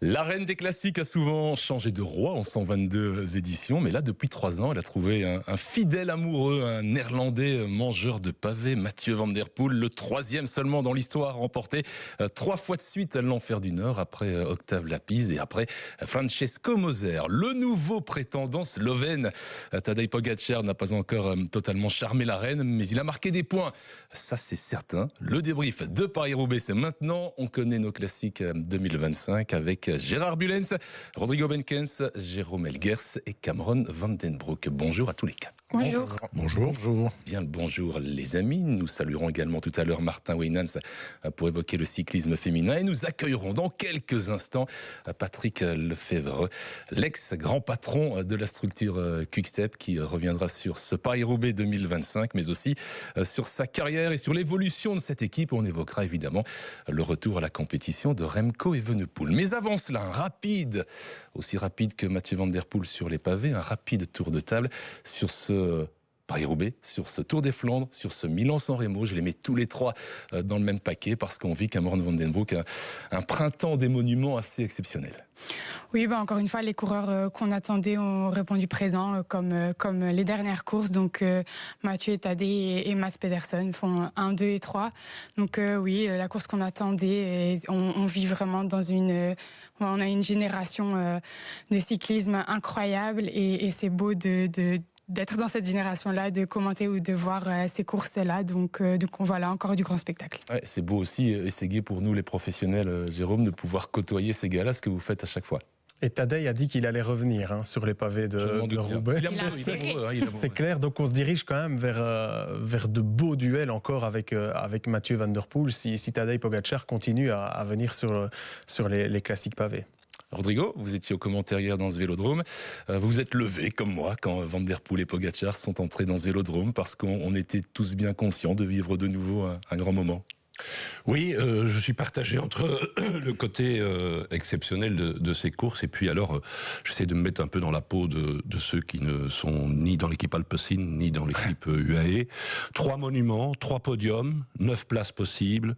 La reine des classiques a souvent changé de roi en 122 éditions, mais là, depuis 3 ans, elle a trouvé un fidèle amoureux, un néerlandais mangeur de pavés, Mathieu van der Poel, le 3e seulement dans l'histoire, remporté 3 fois de suite l'Enfer du Nord, après Octave Lapise et après Francesco Moser. Le nouveau prétendant slovène, Tadej Pogačar, n'a pas encore totalement charmé la reine, mais il a marqué des points. Ça, c'est certain. Le débrief de Paris-Roubaix, c'est maintenant. On connaît nos classiques 2025 avec Gérard Bulens, Rodrigo Benkens, Jérôme Elgers et Cameron Vandenbroek. Bonjour à tous les quatre. Bonjour. Bonjour. Bien le bonjour les amis. Nous saluerons également tout à l'heure Martin Weynans pour évoquer le cyclisme féminin et nous accueillerons dans quelques instants Patrick Lefebvre, l'ex-grand patron de la structure Quick-Step qui reviendra sur ce Paris-Roubaix 2025 mais aussi sur sa carrière et sur l'évolution de cette équipe. On évoquera évidemment le retour à la compétition de Remco Evenepoel. Mais avant cela, un rapide, aussi rapide que Mathieu van der Poel sur les pavés, un rapide tour de table sur ce Paris-Roubaix, sur ce Tour des Flandres, sur ce Milan-San Remo. Je les mets tous les trois dans le même paquet parce qu'on vit Cameron Vandenbroek un printemps des monuments assez exceptionnel. Oui, encore une fois, les coureurs qu'on attendait ont répondu présent comme les dernières courses. Donc Mathieu et Tadej et Mats Pedersen font 1, 2 et 3. Donc oui, la course qu'on attendait, et on vit vraiment dans on a une génération de cyclisme incroyable et c'est beau d'être dans cette génération-là, de commenter ou de voir ces courses-là. Donc voilà, encore du grand spectacle. Ouais, c'est beau aussi et c'est gai pour nous les professionnels, Jérôme, de pouvoir côtoyer ces gars-là, ce que vous faites à chaque fois. Et Tadej a dit qu'il allait revenir sur les pavés de Roubaix. C'est clair, donc on se dirige quand même vers de beaux duels encore avec Mathieu van der Poel si Tadej Pogačar continue à venir sur les classiques pavés. Rodrigo, vous étiez au commentaire hier dans ce vélodrome. Vous vous êtes levé, comme moi, quand Van der Poel et Pogačar sont entrés dans ce vélodrome, parce qu'on était tous bien conscients de vivre de nouveau un grand moment. Oui, je suis partagé entre le côté exceptionnel de ces courses et puis alors j'essaie de me mettre un peu dans la peau de ceux qui ne sont ni dans l'équipe Alpecin ni dans l'équipe UAE. 3 monuments, 3 podiums, 9 places possibles,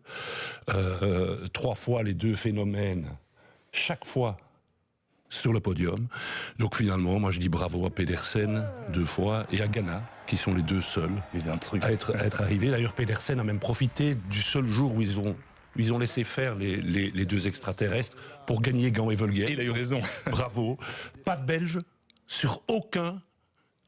3 fois les 2 phénomènes, chaque fois sur le podium. Donc finalement, moi je dis bravo à Pedersen 2 fois et à Ganna, qui sont les 2 seuls à être arrivés. D'ailleurs, Pedersen a même profité du seul jour où ils ont laissé faire les 2 extraterrestres pour gagner Gant et Volguet. Il a eu raison. Bravo. Pas de Belge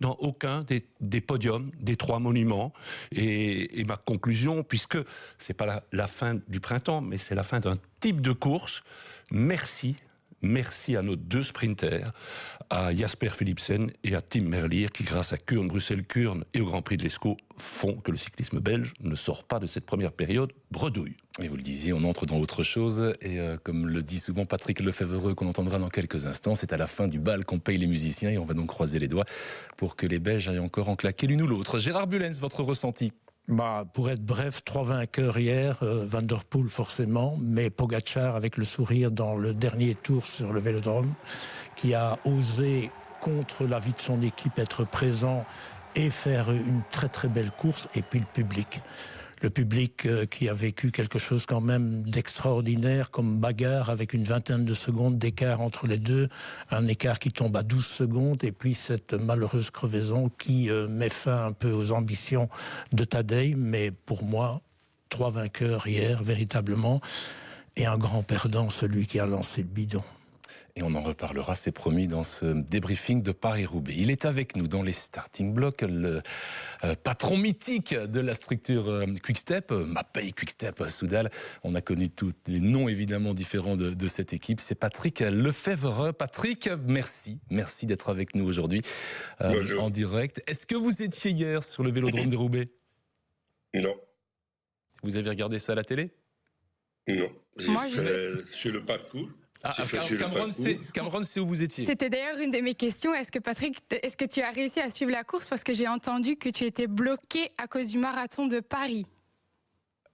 dans aucun des podiums, des 3 monuments. Et ma conclusion, puisque c'est pas la fin du printemps, mais c'est la fin d'un type de course, Merci à nos 2 sprinters, à Jasper Philipsen et à Tim Merlier, qui grâce à Kuurne, Bruxelles-Kuurne et au Grand Prix de l'Escaut, font que le cyclisme belge ne sort pas de cette première période bredouille. Et vous le disiez, on entre dans autre chose, et comme le dit souvent Patrick Lefebvre, qu'on entendra dans quelques instants, c'est à la fin du bal qu'on paye les musiciens, et on va donc croiser les doigts pour que les Belges aillent encore en claquer l'une ou l'autre. Gérard Bulens, votre ressenti ? Pour être bref, 3 vainqueurs hier, Van der Poel forcément, mais Pogačar avec le sourire dans le dernier tour sur le vélodrome, qui a osé, contre l'avis de son équipe, être présent et faire une très très belle course, et puis le public. Le public qui a vécu quelque chose quand même d'extraordinaire, comme bagarre avec une vingtaine de secondes d'écart entre les deux, un écart qui tombe à 12 secondes, et puis cette malheureuse crevaison qui met fin un peu aux ambitions de Tadej, mais pour moi, 3 vainqueurs hier, véritablement, et un grand perdant, celui qui a lancé le bidon. Et on en reparlera, c'est promis, dans ce débriefing de Paris-Roubaix. Il est avec nous dans les starting blocks, le patron mythique de la structure Quick-Step, Mapei Quick-Step Soudal. On a connu tous les noms évidemment différents de cette équipe. C'est Patrick Lefebvre. Patrick, merci d'être avec nous aujourd'hui en direct. Est-ce que vous étiez hier sur le vélodrome de Roubaix ? Non. Vous avez regardé ça à la télé ? Non. Sur le parcours. Cameron, c'est où vous étiez. C'était d'ailleurs une de mes questions. Est-ce que tu as réussi à suivre la course? Parce que j'ai entendu que tu étais bloqué à cause du marathon de Paris.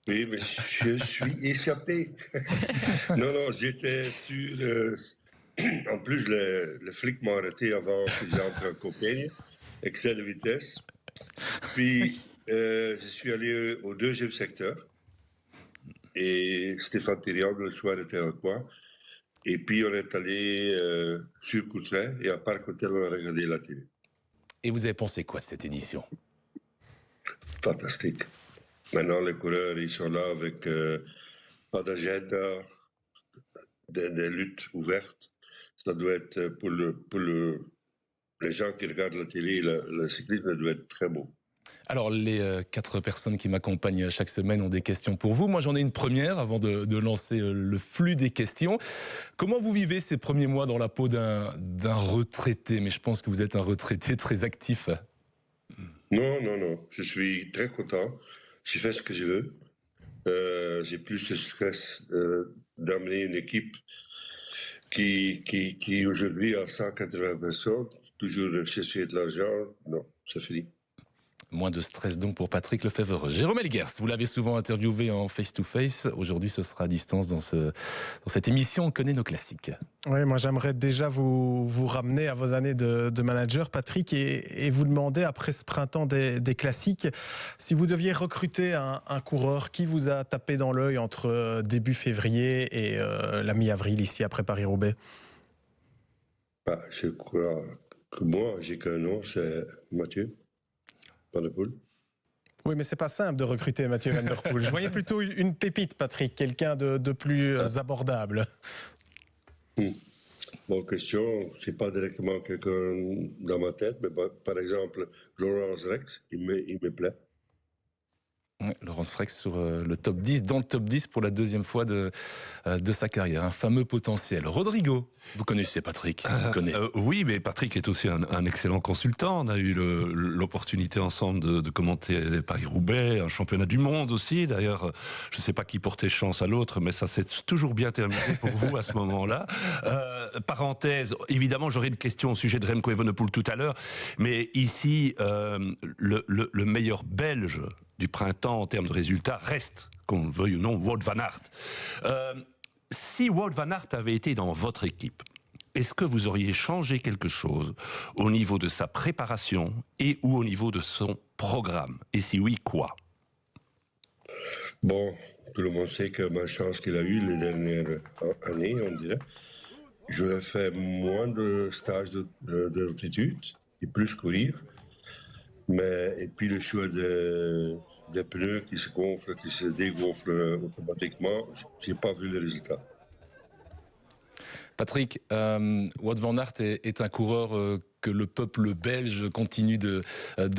Oui, mais je suis échappé. Non, j'étais sur... En plus, le flic m'a arrêté avant que j'entre en Compiègne, excès de vitesse. Puis, je suis allé au 2e secteur. Et Stéphane Thirion, le soir, était avec moi. Et puis on est allé sur Courtrai et à Parc Hôtel, on a regardé la télé. Et vous avez pensé quoi de cette édition? Fantastique. Maintenant, les coureurs, ils sont là avec pas d'agenda, des luttes ouvertes. Ça doit être pour les gens qui regardent la télé, le cyclisme doit être très beau. Alors, les 4 personnes qui m'accompagnent chaque semaine ont des questions pour vous. Moi, j'en ai une première avant de lancer le flux des questions. Comment vous vivez ces premiers mois dans la peau d'un retraité? Mais je pense que vous êtes un retraité très actif. Non. Je suis très content. Je fais ce que je veux. J'ai plus de stress d'amener une équipe qui aujourd'hui a 180 personnes, toujours chercher de l'argent. Non, c'est fini. Moins de stress donc pour Patrick Lefebvre. Jérôme Elguers, vous l'avez souvent interviewé en face-to-face. Aujourd'hui, ce sera à distance dans cette émission On connaît nos classiques. Oui, moi j'aimerais déjà vous ramener à vos années de manager, Patrick, et vous demander, après ce printemps des classiques, si vous deviez recruter un coureur, qui vous a tapé dans l'œil entre début février et la mi-avril ici après Paris-Roubaix? Je crois que moi, j'ai qu'un nom, c'est Mathieu Van der Poel. Oui, mais c'est pas simple de recruter Mathieu Van der Poel. Je voyais plutôt une pépite, Patrick, quelqu'un de plus abordable. Bonne question, c'est pas directement quelqu'un dans ma tête, mais par exemple, Laurens Rex, il me plaît. Ouais, Laurens Rex sur le top 10, dans le top 10 pour la deuxième fois de sa carrière. Un fameux potentiel. Rodrigo, vous connaissez Patrick, oui, mais Patrick est aussi un excellent consultant. On a eu l'opportunité ensemble de commenter Paris-Roubaix, un championnat du monde aussi. D'ailleurs, je ne sais pas qui portait chance à l'autre, mais ça s'est toujours bien terminé pour vous à ce moment-là. Parenthèse, évidemment, j'aurai une question au sujet de Remco Evenepoel tout à l'heure, mais ici, le meilleur Belge du printemps en termes de résultats reste, qu'on le veuille ou non, Wout van Aert. Si Wout van Aert avait été dans votre équipe, est-ce que vous auriez changé quelque chose au niveau de sa préparation et ou au niveau de son programme? Et si oui, quoi? Bon, tout le monde sait que ma chance qu'il a eue les dernières années, on dirait, j'aurais fait moins de stages d'altitude et plus courir. Et puis le choix des pneus qui se gonflent, qui se dégonflent automatiquement, je n'ai pas vu les résultats. Patrick, Wout van Aert est un coureur que le peuple belge continue de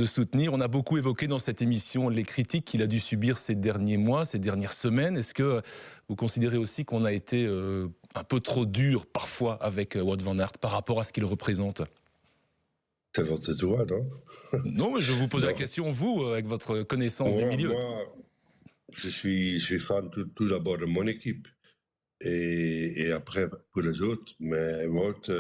soutenir. On a beaucoup évoqué dans cette émission les critiques qu'il a dû subir ces derniers mois, ces dernières semaines. Est-ce que vous considérez aussi qu'on a été un peu trop dur parfois avec Wout van Aert par rapport à ce qu'il représente? C'est votre droit, non? Non, mais je vous pose la question, vous, avec votre connaissance du milieu. Moi, je suis fan tout d'abord de mon équipe. Et après, pour les autres. Mais Wout,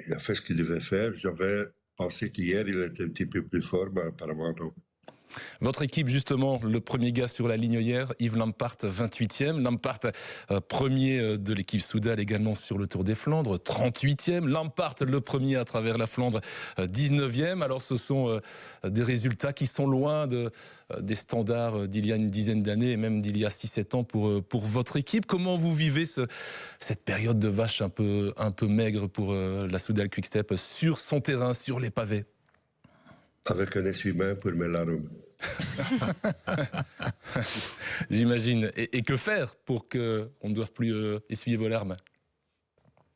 il a fait ce qu'il devait faire. J'avais pensé qu'hier, il était un petit peu plus fort, mais apparemment non. Votre équipe, justement, le premier gars sur la ligne hier, Yves Lampaert, 28e. Lampaert, premier de l'équipe Soudal également sur le Tour des Flandres, 38e. Lampaert, le premier à travers la Flandre, 19e. Alors ce sont des résultats qui sont loin des standards d'il y a une dizaine d'années et même d'il y a 6-7 ans pour votre équipe. Comment vous vivez cette période de vache un peu maigre pour la Soudal Quick-Step sur son terrain, sur les pavés? Avec un essuie-main pour mes larmes. J'imagine. Et que faire pour qu'on ne doive plus essuyer vos larmes?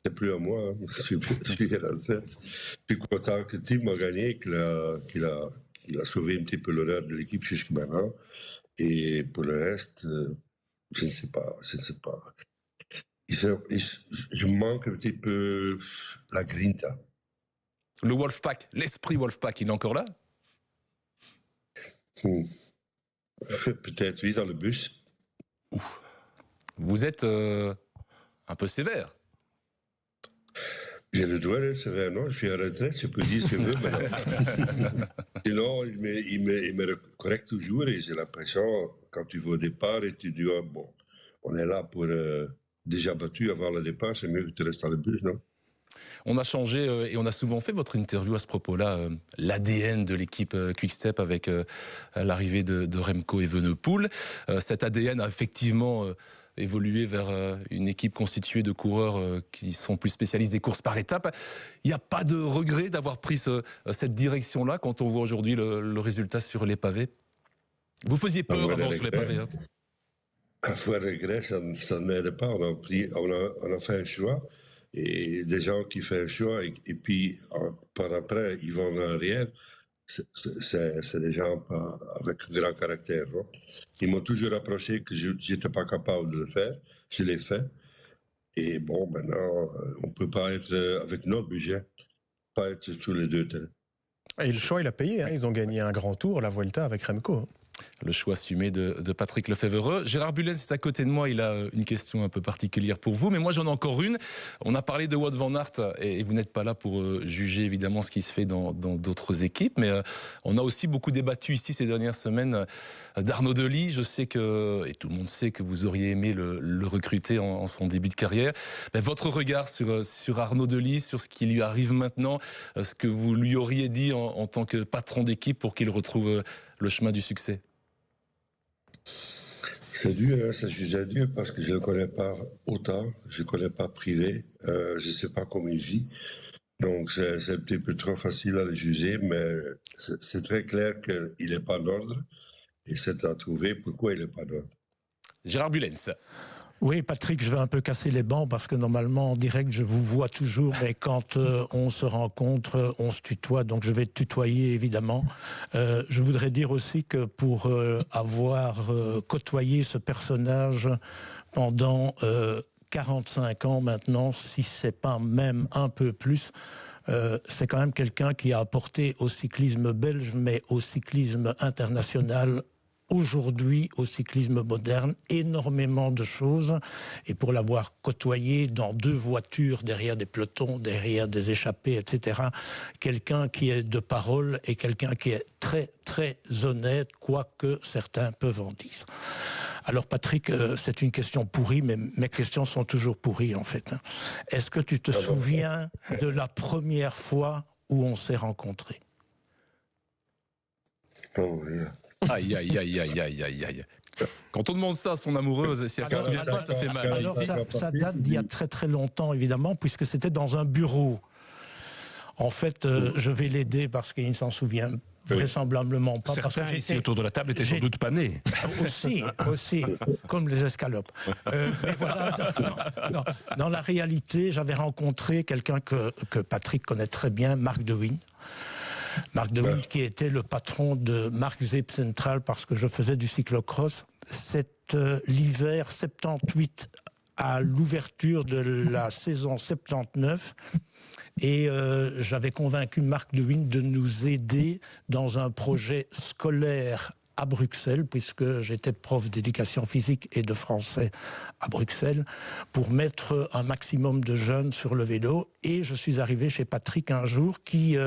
C'est plus à moi. Hein. Je suis à la tête. Je suis content que Tim a gagné, qu'il a sauvé un petit peu l'honneur de l'équipe jusqu'à maintenant. Et pour le reste, je ne sais pas. Je manque un petit peu la grinta. Le Wolfpack, l'esprit Wolfpack, il est encore là? Peut-être oui, dans le bus. Ouf. Vous êtes un peu sévère. J'ai le droit d'être sévère, non? Je suis à la retraite, je peux dire ce que je veux, mais sinon, il me correcte toujours et j'ai l'impression, quand tu vas au départ et tu dis, oh, bon, on est là pour déjà battu avant le départ, c'est mieux que tu restes dans le bus, non? On a changé et on a souvent fait votre interview à ce propos-là, l'ADN de l'équipe Quick-Step avec l'arrivée de Remco Evenepoel. Cet ADN a effectivement évoluer vers une équipe constituée de coureurs qui sont plus spécialistes des courses par étapes. Il n'y a pas de regret d'avoir pris cette direction-là quand on voit aujourd'hui le résultat sur les pavés? Vous faisiez peur avant sur les pavés, hein? Avoir regret, ça ne m'aide pas. On a fait un choix, et des gens qui font un choix et puis par après ils vont en arrière, c'est des gens avec un grand caractère. Non? Ils m'ont toujours approché que je n'étais pas capable de le faire. Je l'ai fait. Et bon, maintenant, on ne peut pas être avec notre budget, pas être tous les deux. Et le choix, il a payé. Hein. Ils ont gagné un grand tour, la Vuelta, avec Remco. Le choix assumé de Patrick Lefevereux. Gérard Bullens est à côté de moi, il a une question un peu particulière pour vous, mais moi j'en ai encore une. On a parlé de Wout van Aert et vous n'êtes pas là pour juger évidemment ce qui se fait dans d'autres équipes, mais on a aussi beaucoup débattu ici ces dernières semaines d'Arnaud Delis. Je sais que, et tout le monde sait que vous auriez aimé le recruter en son début de carrière. Mais votre regard sur Arnaud Delis, sur ce qui lui arrive maintenant, ce que vous lui auriez dit en tant que patron d'équipe pour qu'il retrouve le chemin du succès? C'est dur, hein, c'est juste dur parce que je ne le connais pas autant, je ne connais pas privé, je ne sais pas comment il vit. Donc c'est un petit peu trop facile à le juger, mais c'est très clair qu'il n'est pas d'ordre et c'est à trouver pourquoi il n'est pas d'ordre. Gérard Bullens. Oui, Patrick, je vais un peu casser les bancs parce que normalement, en direct, je vous vois toujours, mais quand on se rencontre, on se tutoie, donc je vais te tutoyer, évidemment. Je voudrais dire aussi que pour avoir côtoyé ce personnage pendant 45 ans maintenant, si c'est pas même un peu plus, c'est quand même quelqu'un qui a apporté au cyclisme belge, mais au cyclisme international, aujourd'hui au cyclisme moderne, énormément de choses, et pour l'avoir côtoyé dans 2 voitures, derrière des pelotons, derrière des échappées, etc., quelqu'un qui est de parole et quelqu'un qui est très très honnête, quoique certains peuvent en dire. Alors Patrick, c'est une question pourrie, mais mes questions sont toujours pourries en fait. Est-ce que tu te souviens de la première fois où on s'est rencontrés? Oh, oui. Aïe, aïe, aïe, aïe, aïe, aïe, aïe. Quand on demande ça à son amoureuse, si elle ne se souvient pas, ça fait mal. Alors ça date d'il y a très très longtemps, évidemment, puisque c'était dans un bureau. En fait, je vais l'aider parce qu'il ne s'en souvient vraisemblablement pas. Certains parce que ici autour de la table étaient sans doute pas nés. Aussi, comme les escalopes. Mais voilà, dans la réalité, j'avais rencontré quelqu'un que Patrick connaît très bien, Marc De Wijn. Marc De Wijn, qui était le patron de Mark Zeep Central, parce que je faisais du cyclocross. C'est l'hiver 78, à l'ouverture de la saison 79, et j'avais convaincu Marc De Wijn de nous aider dans un projet scolaire à Bruxelles, puisque j'étais prof d'éducation physique et de français à Bruxelles, pour mettre un maximum de jeunes sur le vélo. Et je suis arrivé chez Patrick un jour, qui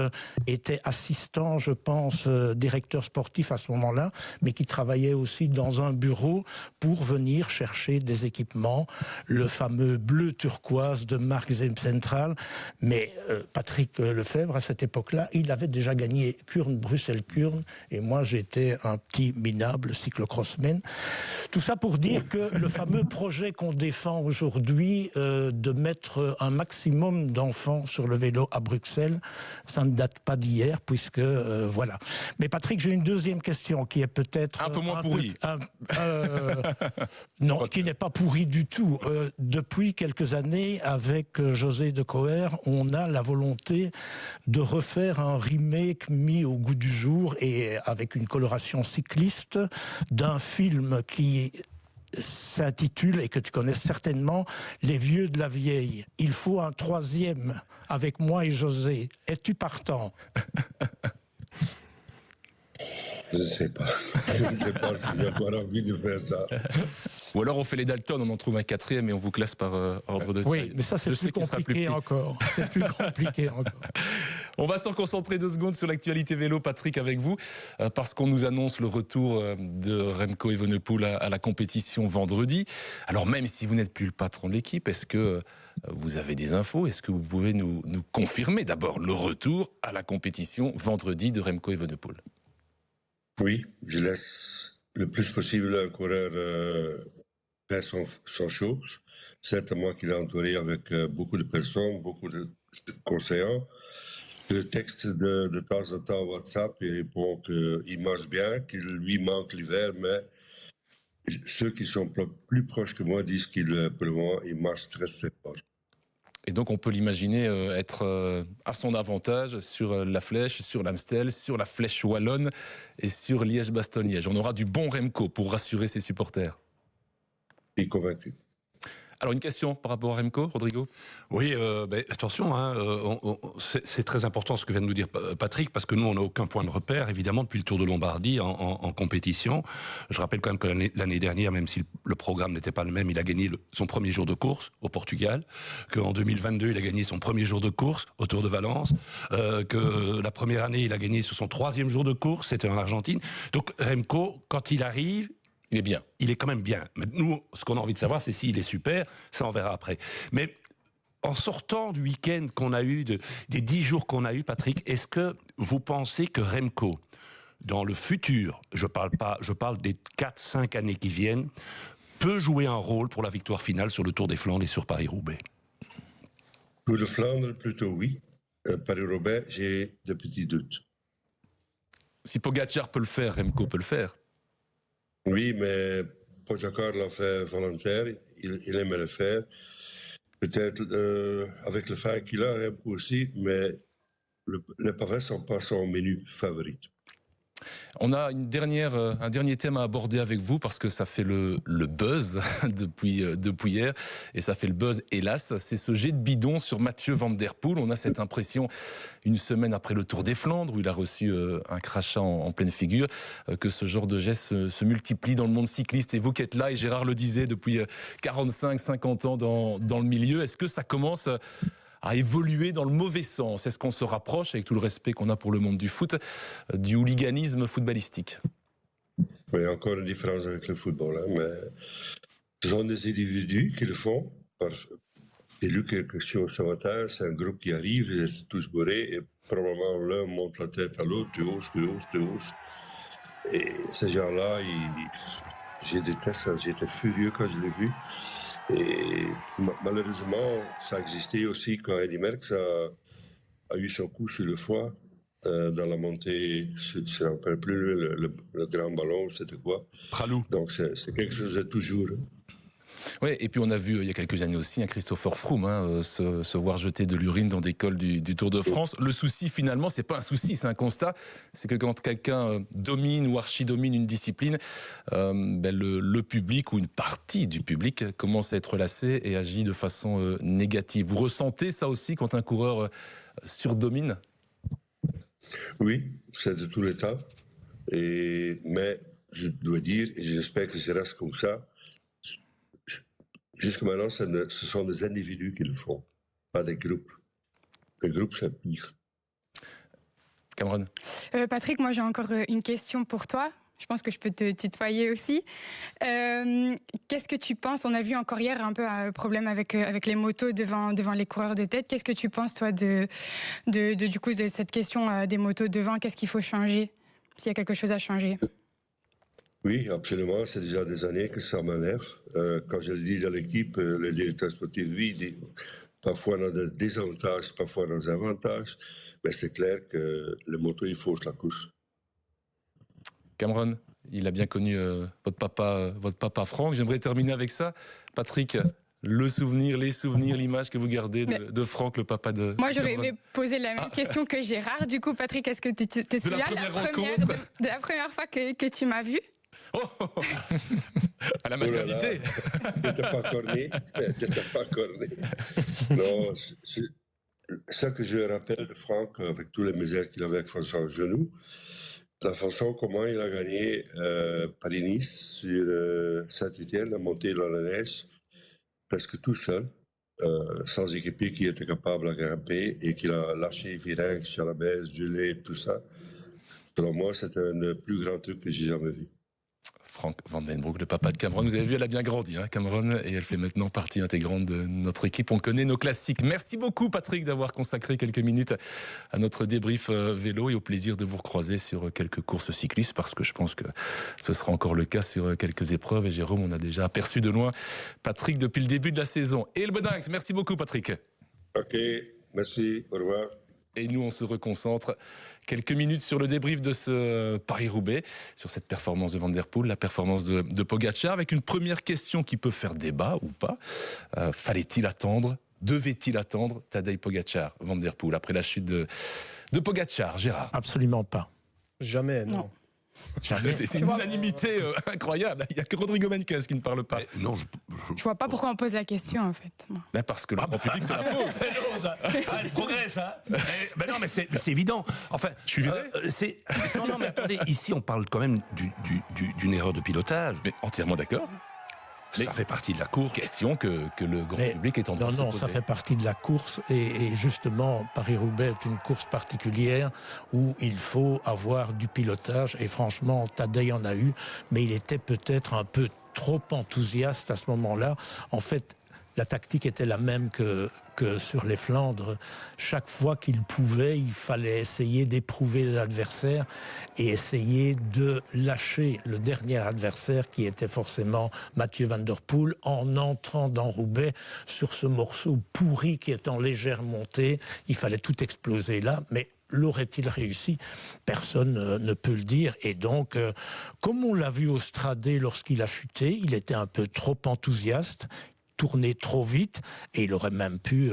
était assistant, je pense, directeur sportif à ce moment-là, mais qui travaillait aussi dans un bureau pour venir chercher des équipements, le fameux bleu turquoise de Mark Zeep Central. Mais Patrick Lefebvre, à cette époque-là, il avait déjà gagné Kurn-Bruxelles-Kurn, et moi j'étais un petit minable cyclocrossman. Tout ça pour dire que le fameux projet qu'on défend aujourd'hui, de mettre un maximum d'enfants sur le vélo à Bruxelles, ça ne date pas d'hier, puisque voilà. Mais Patrick, j'ai une deuxième question qui est peut-être un peu moins pourrie. Non, qui n'est pas pourrie du tout. Depuis quelques années, avec José de Coer, on a la volonté de refaire un remake mis au goût du jour et avec une coloration cycliste d'un film qui s'intitule, et que tu connais certainement, Les Vieux de la Vieille. Il faut un 3e avec moi et José. Es-tu partant? Je ne sais pas. Je ne sais pas si j'ai encore envie de faire ça. Ou alors on fait les Dalton, on en trouve un 4e et on vous classe par ordre de taille. Oui, mais ça c'est plus compliqué encore. C'est plus compliqué encore. On va s'en concentrer 2 secondes sur l'actualité vélo, Patrick, avec vous, parce qu'on nous annonce le retour de Remco Evenepoel à la compétition vendredi. Alors même si vous n'êtes plus le patron de l'équipe, est-ce que vous avez des infos? Est-ce que vous pouvez nous confirmer d'abord le retour à la compétition vendredi de Remco Evenepoel? Oui, je laisse le plus possible un coureur fait son chose. Certainement qu'il est entouré avec beaucoup de personnes, beaucoup de conseillers. Le texte de temps en temps WhatsApp, il répond qu'il marche bien, qu'il lui manque l'hiver, mais ceux qui sont plus proches que moi disent qu'il marche très très fort. Et donc on peut l'imaginer être à son avantage sur la Flèche, sur l'Amstel, sur la Flèche wallonne et sur Liège-Bastogne-Liège. On aura du bon Remco pour rassurer ses supporters. Je suis convaincu. Alors une question par rapport à Remco, Rodrigo ? Oui, attention, c'est très important ce que vient de nous dire Patrick, parce que nous, on n'a aucun point de repère, évidemment, depuis le Tour de Lombardie en compétition. Je rappelle quand même que l'année dernière, même si le programme n'était pas le même, il a gagné son premier jour de course au Portugal, qu'en 2022, il a gagné son premier jour de course au Tour de Valence, que la première année, il a gagné sur son 3e jour de course, c'était en Argentine. Donc Remco, quand il arrive, il est bien. Il est quand même bien. Mais nous, ce qu'on a envie de savoir, c'est s'il est super. Ça, on verra après. Mais en sortant du week-end qu'on a eu, des 10 jours qu'on a eu, Patrick, est-ce que vous pensez que Remco, dans le futur, je parle des 4-5 années qui viennent, peut jouer un rôle pour la victoire finale sur le Tour des Flandres et sur Paris-Roubaix ? Tour de Flandre, plutôt oui. Paris-Roubaix, j'ai de petits doutes. Si Pogacar peut le faire, Remco peut le faire. Oui, mais Pogacar l'a fait volontaire, il aimait le faire. Peut-être avec le fait qu'il a Remco aussi, mais les pavés ne sont pas son menu favori. On a un dernier thème à aborder avec vous parce que ça fait le buzz depuis hier et ça fait le buzz hélas, c'est ce jet de bidon sur Mathieu Van Der Poel. On a cette impression une semaine après le Tour des Flandres où il a reçu un crachat en pleine figure que ce genre de geste se multiplie dans le monde cycliste et vous qui êtes là et Gérard le disait depuis 45-50 ans dans le milieu, est-ce que ça commence à évoluer dans le mauvais sens? Est-ce qu'on se rapproche, avec tout le respect qu'on a pour le monde du foot, du hooliganisme footballistique? Il y a encore une différence avec le football, mais ce sont des individus qui le font. Et lui, quelque chose sauvetage, c'est un groupe qui arrive, ils sont tous bourrés, et probablement l'un monte la tête à l'autre, tu hausses. Et ces gens-là, je déteste ça, j'étais furieux quand je l'ai vu. Et malheureusement, ça existait aussi quand Eddy Merckx a eu son coup sur le foie dans la montée, je ne me rappelle plus le grand ballon, c'était quoi. Pralou. Donc c'est quelque chose de toujours. Oui, et puis on a vu il y a quelques années aussi Christopher Froome se voir jeter de l'urine dans des cols du Tour de France. Le souci finalement, c'est pas un souci, c'est un constat. C'est que quand quelqu'un domine ou archi-domine une discipline, le public ou une partie du public commence à être lassé et agit de façon négative. Vous ressentez ça aussi quand un coureur surdomine ? Oui, c'est de tous les temps. Mais je dois dire, et j'espère que ça reste comme ça, jusqu'à maintenant, ce sont des individus qui le font, pas des groupes. Les groupes, c'est pire. Cameron. Patrick, moi j'ai encore une question pour toi. Je pense que je peux te tutoyer aussi. Qu'est-ce que tu penses ? On a vu encore hier un peu le problème avec les motos devant les coureurs de tête. Qu'est-ce que tu penses, toi, de cette question des motos devant ? Qu'est-ce qu'il faut changer ? S'il y a quelque chose à changer ? Oui, absolument. C'est déjà des années que ça m'énerve. Quand je le dis dans l'équipe, le directeur sportif, oui, il dit parfois on a des désavantages, parfois on a des avantages. Mais c'est clair que le moto, il fausse la course. Cameron, il a bien connu votre papa Franck. J'aimerais terminer avec ça. Patrick, les souvenirs, l'image que vous gardez de Franck, le papa de... Moi, j'aurais aimé poser la même question que Gérard. Du coup, Patrick, est-ce que tu te souviens de la première fois que tu m'as vu ? À la maternité. T'étais pas corné. Non, ce que je rappelle de Franck, avec tous les misères qu'il avait avec François Genoux, la façon comment il a gagné Paris-Nice sur Saint-Étienne, la montée dans la neige, presque tout seul, sans équipier qui était capable de grimper et qu'il a lâché Virenque, Chalabès, Julet, tout ça. Selon moi, c'était un des plus grands trucs que j'ai jamais vu. Frank van den Broek, le papa de Cameron. Vous avez vu, elle a bien grandi, Cameron, et elle fait maintenant partie intégrante de notre équipe. On connaît nos classiques. Merci beaucoup, Patrick, d'avoir consacré quelques minutes à notre débrief vélo et au plaisir de vous recroiser sur quelques courses cyclistes, parce que je pense que ce sera encore le cas sur quelques épreuves. Et Jérôme, on a déjà aperçu de loin Patrick depuis le début de la saison. Et le Bedankt, merci beaucoup, Patrick. Ok, merci, au revoir. Et nous, on se reconcentre quelques minutes sur le débrief de ce Paris-Roubaix, sur cette performance de Van der Poel, la performance de Pogačar, avec une première question qui peut faire débat ou pas. Fallait-il attendre ? Devait-il attendre Tadej Pogačar, Van der Poel, après la chute de Pogačar, Gérard ? Absolument pas. Jamais, non. C'est une unanimité incroyable. Il n'y a que Rodrigo Menkes qui ne parle pas. Non, je vois pas pourquoi on pose la question, en fait. Ben parce que le grand public se la pose. Il progresse, non, mais c'est évident. Enfin, je suis non, mais attendez, ici on parle quand même d'une erreur de pilotage. Mais entièrement d'accord. Mais ça fait partie de la course. Question que le grand public est en train de se poser. Non, ça fait partie de la course. Et justement, Paris-Roubaix est une course particulière où il faut avoir du pilotage. Et franchement, Tadej en a eu. Mais il était peut-être un peu trop enthousiaste à ce moment-là. En fait, la tactique était la même que sur les Flandres. Chaque fois qu'il pouvait, il fallait essayer d'éprouver l'adversaire et essayer de lâcher le dernier adversaire qui était forcément Mathieu Van der Poel en entrant dans Roubaix sur ce morceau pourri qui est en légère montée. Il fallait tout exploser là, mais l'aurait-il réussi ? Personne ne peut le dire. Et donc, comme on l'a vu au Stradé lorsqu'il a chuté, il était un peu trop enthousiaste, tourner trop vite, et il aurait même pu,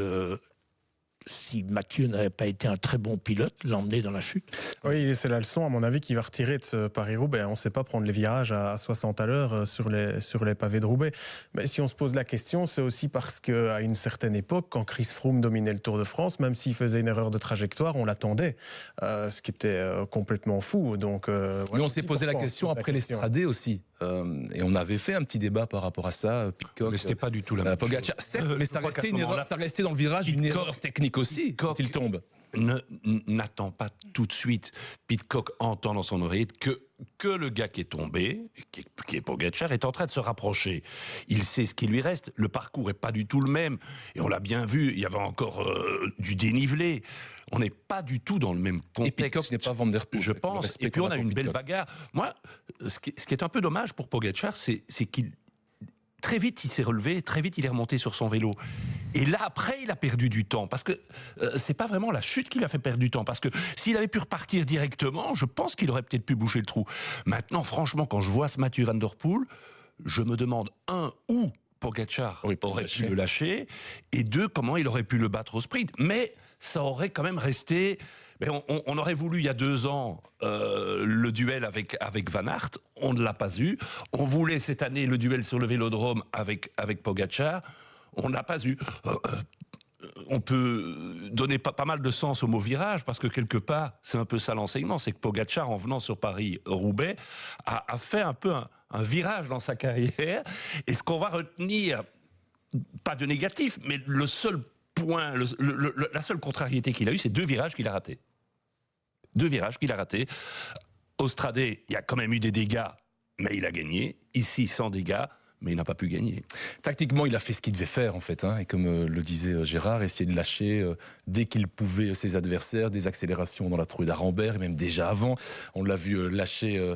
si Mathieu n'avait pas été un très bon pilote, l'emmener dans la chute. Oui, c'est la leçon, à mon avis, qu'il va retirer de ce Paris-Roubaix. On ne sait pas prendre les virages à 60 à l'heure sur les pavés de Roubaix. Mais si on se pose la question, c'est aussi parce qu'à une certaine époque, quand Chris Froome dominait le Tour de France, même s'il faisait une erreur de trajectoire, on l'attendait, ce qui était complètement fou. Donc, mais on s'est posé la question après l'Estradé aussi. Et on avait fait un petit débat par rapport à ça. Pitcock, mais c'était pas du tout la même Pogačar, certes, mais ça restait une erreur. Ça restait dans le virage une erreur technique aussi quand il tombe. N'attend pas tout de suite. Pitcock entend dans son oreillette que le gars qui est tombé, qui est Pogačar, est en train de se rapprocher. Il sait ce qui lui reste. Le parcours est pas du tout le même. Et on l'a bien vu, il y avait encore du dénivelé. On n'est pas du tout dans le même contexte. Et Pitcock n'est pas Van der Poel, je pense. Et puis on a une belle bagarre. Moi, ce qui est un peu dommage pour Pogačar, c'est qu'il très vite, il s'est relevé, très vite, il est remonté sur son vélo. Et là, après, il a perdu du temps. Parce que c'est pas vraiment la chute qui lui a fait perdre du temps. Parce que s'il avait pu repartir directement, je pense qu'il aurait peut-être pu boucher le trou. Maintenant, franchement, quand je vois ce Mathieu Van der Poel, je me demande, où Pogačar aurait pu le lâcher, et deux, comment il aurait pu le battre au sprint. Mais ça aurait quand même resté... Mais on aurait voulu, il y a 2 ans, le duel avec Van Aert. On ne l'a pas eu. On voulait cette année le duel sur le Vélodrome avec Pogačar. On ne l'a pas eu. On peut donner pas mal de sens au mot virage, parce que quelque part, c'est un peu ça l'enseignement. C'est que Pogačar, en venant sur Paris-Roubaix, a fait un peu un virage dans sa carrière. Et ce qu'on va retenir, pas de négatif, mais le seul point, la seule contrariété qu'il a eue, c'est 2 virages qu'il a ratés. 2 virages qu'il a ratés. Au Stradé, il y a quand même eu des dégâts, mais il a gagné. Ici, sans dégâts, mais il n'a pas pu gagner. Tactiquement, il a fait ce qu'il devait faire, en fait. Et comme le disait Gérard, essayer de lâcher dès qu'il pouvait ses adversaires, des accélérations dans la trouée d'Arambert, et même déjà avant. On l'a vu lâcher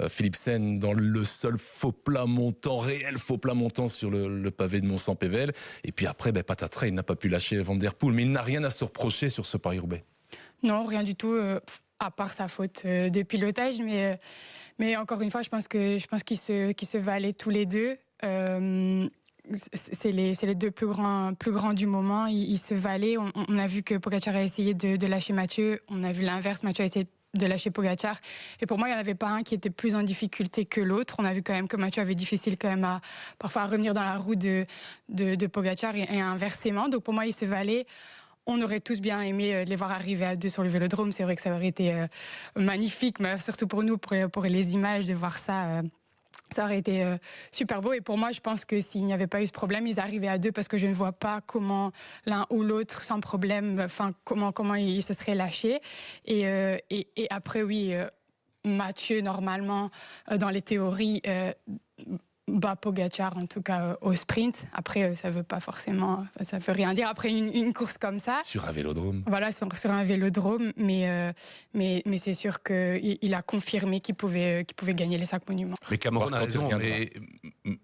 Philipsen dans le seul réel faux plat montant sur le pavé de Mont-Saint-Pével. Et puis après, patatras, il n'a pas pu lâcher Van der Poel. Mais il n'a rien à se reprocher sur ce Paris-Roubaix. Non, rien du tout, à part sa faute de pilotage. Mais encore une fois, je pense qu'ils se valaient tous les deux. C'est les 2 plus grands du moment. Ils se valaient. On a vu que Pogačar a essayé de lâcher Mathieu. On a vu l'inverse. Mathieu a essayé de lâcher Pogačar. Et pour moi, il n'y en avait pas un qui était plus en difficulté que l'autre. On a vu quand même que Mathieu avait difficile quand même parfois à revenir dans la roue de Pogačar et inversement. Donc pour moi, ils se valaient. On aurait tous bien aimé les voir arriver à 2 sur le Vélodrome. C'est vrai que ça aurait été magnifique, mais surtout pour nous, pour les images, de voir ça. Ça aurait été super beau. Et pour moi, je pense que s'il n'y avait pas eu ce problème, ils arrivaient à 2 parce que je ne vois pas comment l'un ou l'autre, sans problème, comment ils se seraient lâchés. Et après, oui, Mathieu, normalement, dans les théories, bat Pogačar, en tout cas au sprint. Après, ça veut pas forcément, ça veut rien dire. Après une course comme ça. Sur un vélodrome. Voilà, sur un vélodrome. Mais c'est sûr qu'il a confirmé qu'il pouvait gagner les 5 monuments. Mais Cameron a raison,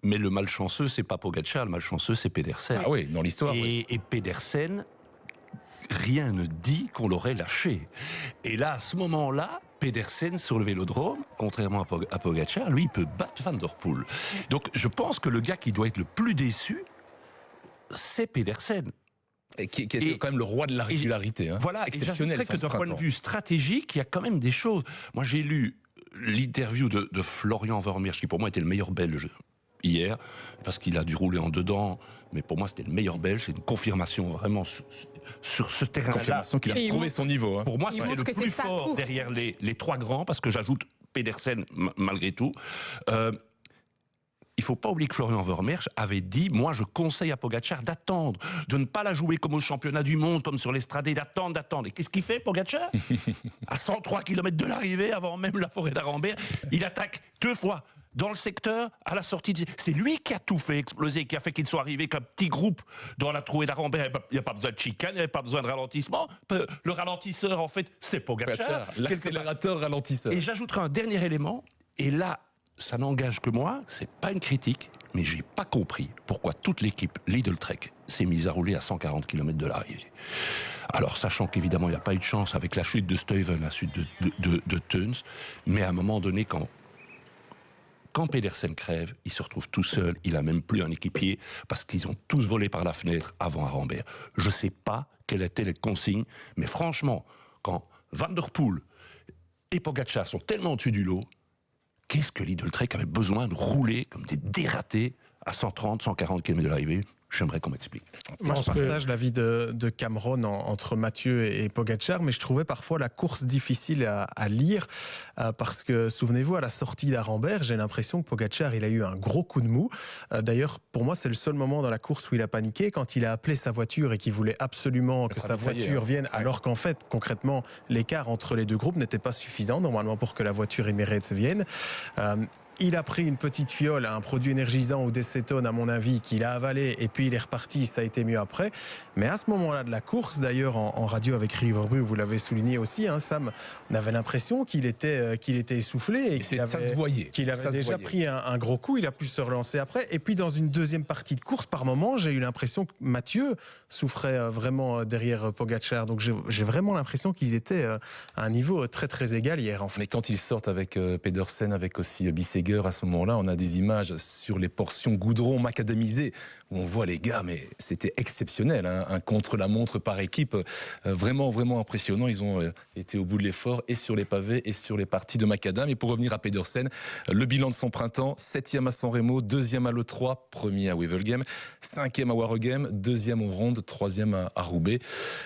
mais le malchanceux, c'est pas Pogačar, le malchanceux, c'est Pedersen. Ah oui, dans l'histoire. Et Pedersen, rien ne dit qu'on l'aurait lâché. Et là, à ce moment-là, Pedersen sur le vélodrome, contrairement à Pogačar, lui, il peut battre Van der Poel. Donc, je pense que le gars qui doit être le plus déçu, c'est Pedersen. Et qui est quand même le roi de la régularité. Voilà, exceptionnel. Que d'un point de vue stratégique, il y a quand même des choses. Moi, j'ai lu l'interview de Florian Vermeersch, qui pour moi était le meilleur Belge hier, parce qu'il a dû rouler en dedans, mais pour moi c'était le meilleur Belge, c'est une confirmation vraiment sur ce terrain-là. Confirmation qu'il a prouvé son niveau. Pour moi, c'était le plus fort derrière les 3 grands, parce que j'ajoute Pedersen malgré tout. Il ne faut pas oublier que Florian Vermeersch avait dit, moi je conseille à Pogačar d'attendre, de ne pas la jouer comme au championnat du monde, comme sur l'Estradé, d'attendre. Et qu'est-ce qu'il fait, Pogačar? À 103 km de l'arrivée, avant même la forêt d'Arambert, il attaque 2 fois dans le secteur, à la sortie. C'est lui qui a tout fait exploser, qui a fait qu'ils soient arrivés comme petit groupe dans la trouée d'Arambert. Il n'y a pas besoin de chicane, il n'y a pas besoin de ralentissement. Le ralentisseur, en fait, c'est Pogačar. L'accélérateur ralentisseur. Et j'ajouterai un dernier élément, et là, ça n'engage que moi, c'est pas une critique, mais j'ai pas compris pourquoi toute l'équipe Lidl Trek s'est mise à rouler à 140 km de l'arrivée. Alors, sachant qu'évidemment, il n'y a pas eu de chance avec la chute de Stuyven, la chute de Teuns, mais à un moment donné, quand Pedersen crève, il se retrouve tout seul, il a même plus un équipier, parce qu'ils ont tous volé par la fenêtre avant Arambert. Je sais pas quelles étaient les consignes, mais franchement, quand Van der Poel et Pogačar sont tellement au-dessus du lot, qu'est-ce que Lidl Trek avait besoin de rouler comme des dératés à 130, 140 km de l'arrivée? J'aimerais qu'on m'explique. Moi, je partage l'avis de Cameron entre Mathieu et Pogačar, mais je trouvais parfois la course difficile à lire, parce que, souvenez-vous, à la sortie d'Arambert, j'ai l'impression que Pogačar, il a eu un gros coup de mou. D'ailleurs, pour moi, c'est le seul moment dans la course où il a paniqué, quand il a appelé sa voiture et qu'il voulait absolument que sa voiture vienne, alors qu'en fait, concrètement, l'écart entre les 2 groupes n'était pas suffisant, normalement, pour que la voiture Emirates vienne. Il a pris une petite fiole, un produit énergisant ou des cétones, à mon avis, qu'il a avalé, et puis il est reparti, ça a été mieux après. Mais à ce moment-là de la course, d'ailleurs, en radio avec Riverbu, vous l'avez souligné aussi, hein, Sam, on avait l'impression qu'il était essoufflé et qu'il avait déjà pris un gros coup, il a pu se relancer après. Et puis dans une deuxième partie de course, par moment, j'ai eu l'impression que Mathieu souffrait vraiment derrière Pogačar. Donc j'ai vraiment l'impression qu'ils étaient à un niveau très très égal hier, en fait. Mais quand ils sortent avec Pedersen, avec aussi Bissegger, à ce moment-là, on a des images sur les portions goudron macadamisées où on voit les gars, mais c'était exceptionnel, hein, un contre-la-montre par équipe, vraiment, vraiment impressionnant. Ils ont été au bout de l'effort et sur les pavés et sur les parties de macadam. Et pour revenir à Pedersen, le bilan de son printemps, 7e à San Remo, 2e à l'E3, 1er à Wevelgem, 5e à Waregem, 2e au Ronde, 3e à Roubaix.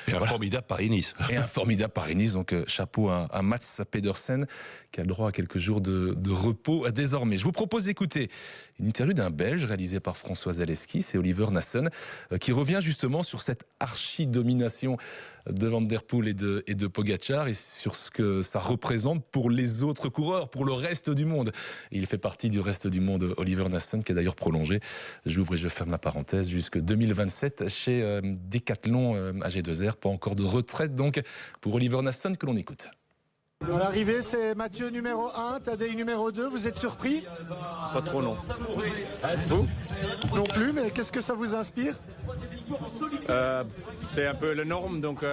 Et un formidable Paris-Nice. Et un formidable Paris-Nice, donc chapeau à Mats Pedersen, qui a le droit à quelques jours de repos désormais. Je vous propose d'écouter une interview d'un Belge réalisée par François Zaleski, c'est Oliver Nassen, qui revient justement sur cette archi-domination de Van der Poel et de Pogačar et sur ce que ça représente pour les autres coureurs, pour le reste du monde. Et il fait partie du reste du monde, Oliver Nassen, qui est d'ailleurs prolongé, j'ouvre et je ferme la parenthèse, jusque 2027 chez Decathlon AG2R. Pas encore de retraite donc pour Oliver Nassen, que l'on écoute. À l'arrivée, c'est Mathieu numéro 1, Tadej numéro 2. Vous êtes surpris? Pas trop, non. Vous? Non plus, mais qu'est-ce que ça vous inspire? C'est un peu la norme, donc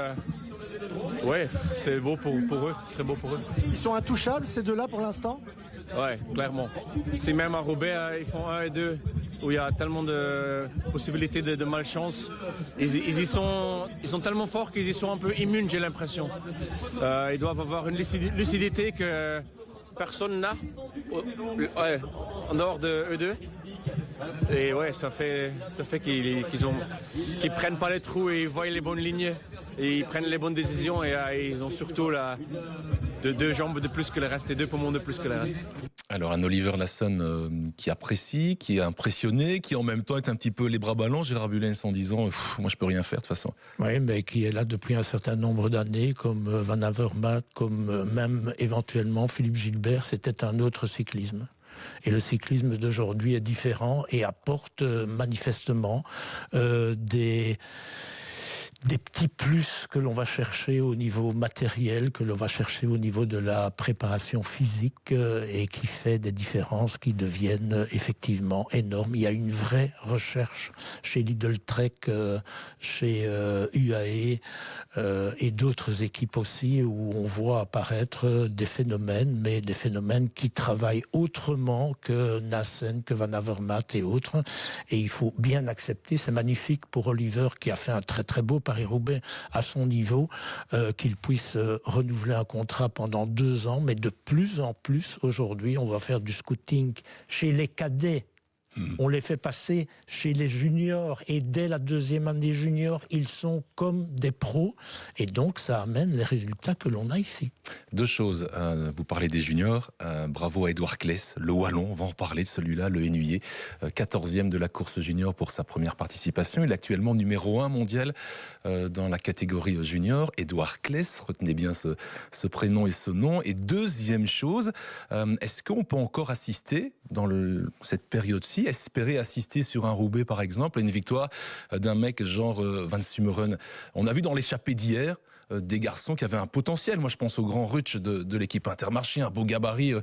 ouais, c'est beau pour eux, très beau pour eux. Ils sont intouchables, ces deux-là, pour l'instant? Ouais, clairement. Si même à Roubaix, ils font 1 et 2, où il y a tellement de possibilités de malchance, ils y sont tellement forts qu'ils y sont un peu immunes, j'ai l'impression. Ils doivent avoir une lucidité que personne n'a, ouais, en dehors de eux deux. Et ouais, ça fait qu'ils prennent pas les trous et ils voient les bonnes lignes et ils prennent les bonnes décisions et ils ont surtout deux jambes de plus que le reste et 2 poumons de plus que le reste. Alors un Oliver Lassonne qui apprécie, qui est impressionné, qui en même temps est un petit peu les bras ballants, Gérard Bullens, en disant moi je peux rien faire de toute façon. Oui, mais qui est là depuis un certain nombre d'années, comme Van Avermaet, comme même éventuellement Philippe Gilbert, c'était un autre cyclisme. Et le cyclisme d'aujourd'hui est différent et apporte manifestement des petits plus que l'on va chercher au niveau matériel, que l'on va chercher au niveau de la préparation physique et qui fait des différences qui deviennent effectivement énormes. Il y a une vraie recherche chez Lidl Trek, chez UAE et d'autres équipes aussi où on voit apparaître des phénomènes, mais des phénomènes qui travaillent autrement que Nassen, que Van Avermaet et autres. Et il faut bien accepter, c'est magnifique pour Oliver qui a fait un très très beau Paris-Roubaix à son niveau, qu'il puisse renouveler un contrat pendant 2 ans, mais de plus en plus aujourd'hui, on va faire du scouting chez les cadets. On les fait passer chez les juniors et dès la 2e année junior, ils sont comme des pros et donc ça amène les résultats que l'on a ici. 2 choses, vous parlez des juniors, bravo à Édouard Claes, le Wallon, on va en parler de celui-là, le Hennuyer, 14e de la course junior pour sa première participation, il est actuellement numéro 1 mondial dans la catégorie junior, Édouard Claes, retenez bien ce prénom et ce nom. Et deuxième chose, est-ce qu'on peut encore assister dans cette période-ci, espérer assister sur un Roubaix par exemple, à une victoire d'un mec genre Van Sumeren? On a vu dans l'échappée d'hier des garçons qui avaient un potentiel. Moi, je pense au grand Rutsch de l'équipe Intermarché, un beau gabarit.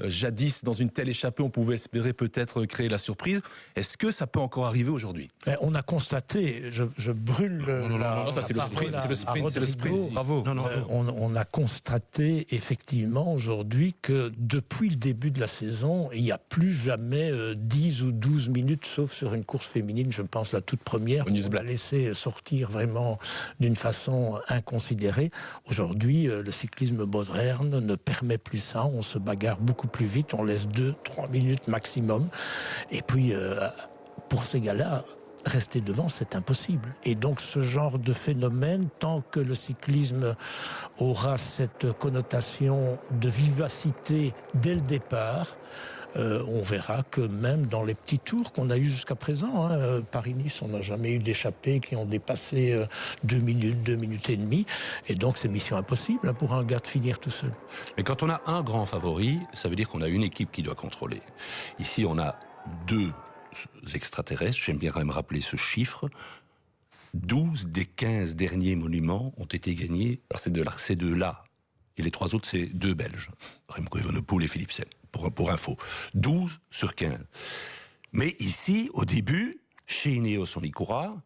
Jadis, dans une telle échappée, on pouvait espérer peut-être créer la surprise. Est-ce que ça peut encore arriver aujourd'hui? On a constaté, je brûle non, ça c'est le sprint, bravo. On a constaté effectivement aujourd'hui que depuis le début de la saison, il n'y a plus jamais 10 ou 12 minutes, sauf sur une course féminine, je pense la toute première, on l'a laissé sortir vraiment d'une façon inconsidérée. Aujourd'hui, le cyclisme moderne ne permet plus ça. On se bagarre beaucoup plus vite. On laisse 2-3 minutes maximum. Et puis, pour ces gars-là, rester devant, c'est impossible. Et donc, ce genre de phénomène, tant que le cyclisme aura cette connotation de vivacité dès le départ, on verra que même dans les petits tours qu'on a eu jusqu'à présent, Paris-Nice, on n'a jamais eu d'échappées qui ont dépassé 2 minutes, 2 minutes et demie. Et donc, c'est mission impossible pour un gars de finir tout seul. Mais quand on a un grand favori, ça veut dire qu'on a une équipe qui doit contrôler. Ici, on a 2 extraterrestres. J'aime bien quand même rappeler ce chiffre. 12 des 15 derniers monuments ont été gagnés par ces 2-là. Et les 3 autres, c'est 2 Belges. Remco Evenepoel et Philipsen, pour info. 12 sur 15. Mais ici, au début, chez Ineos, on y croit.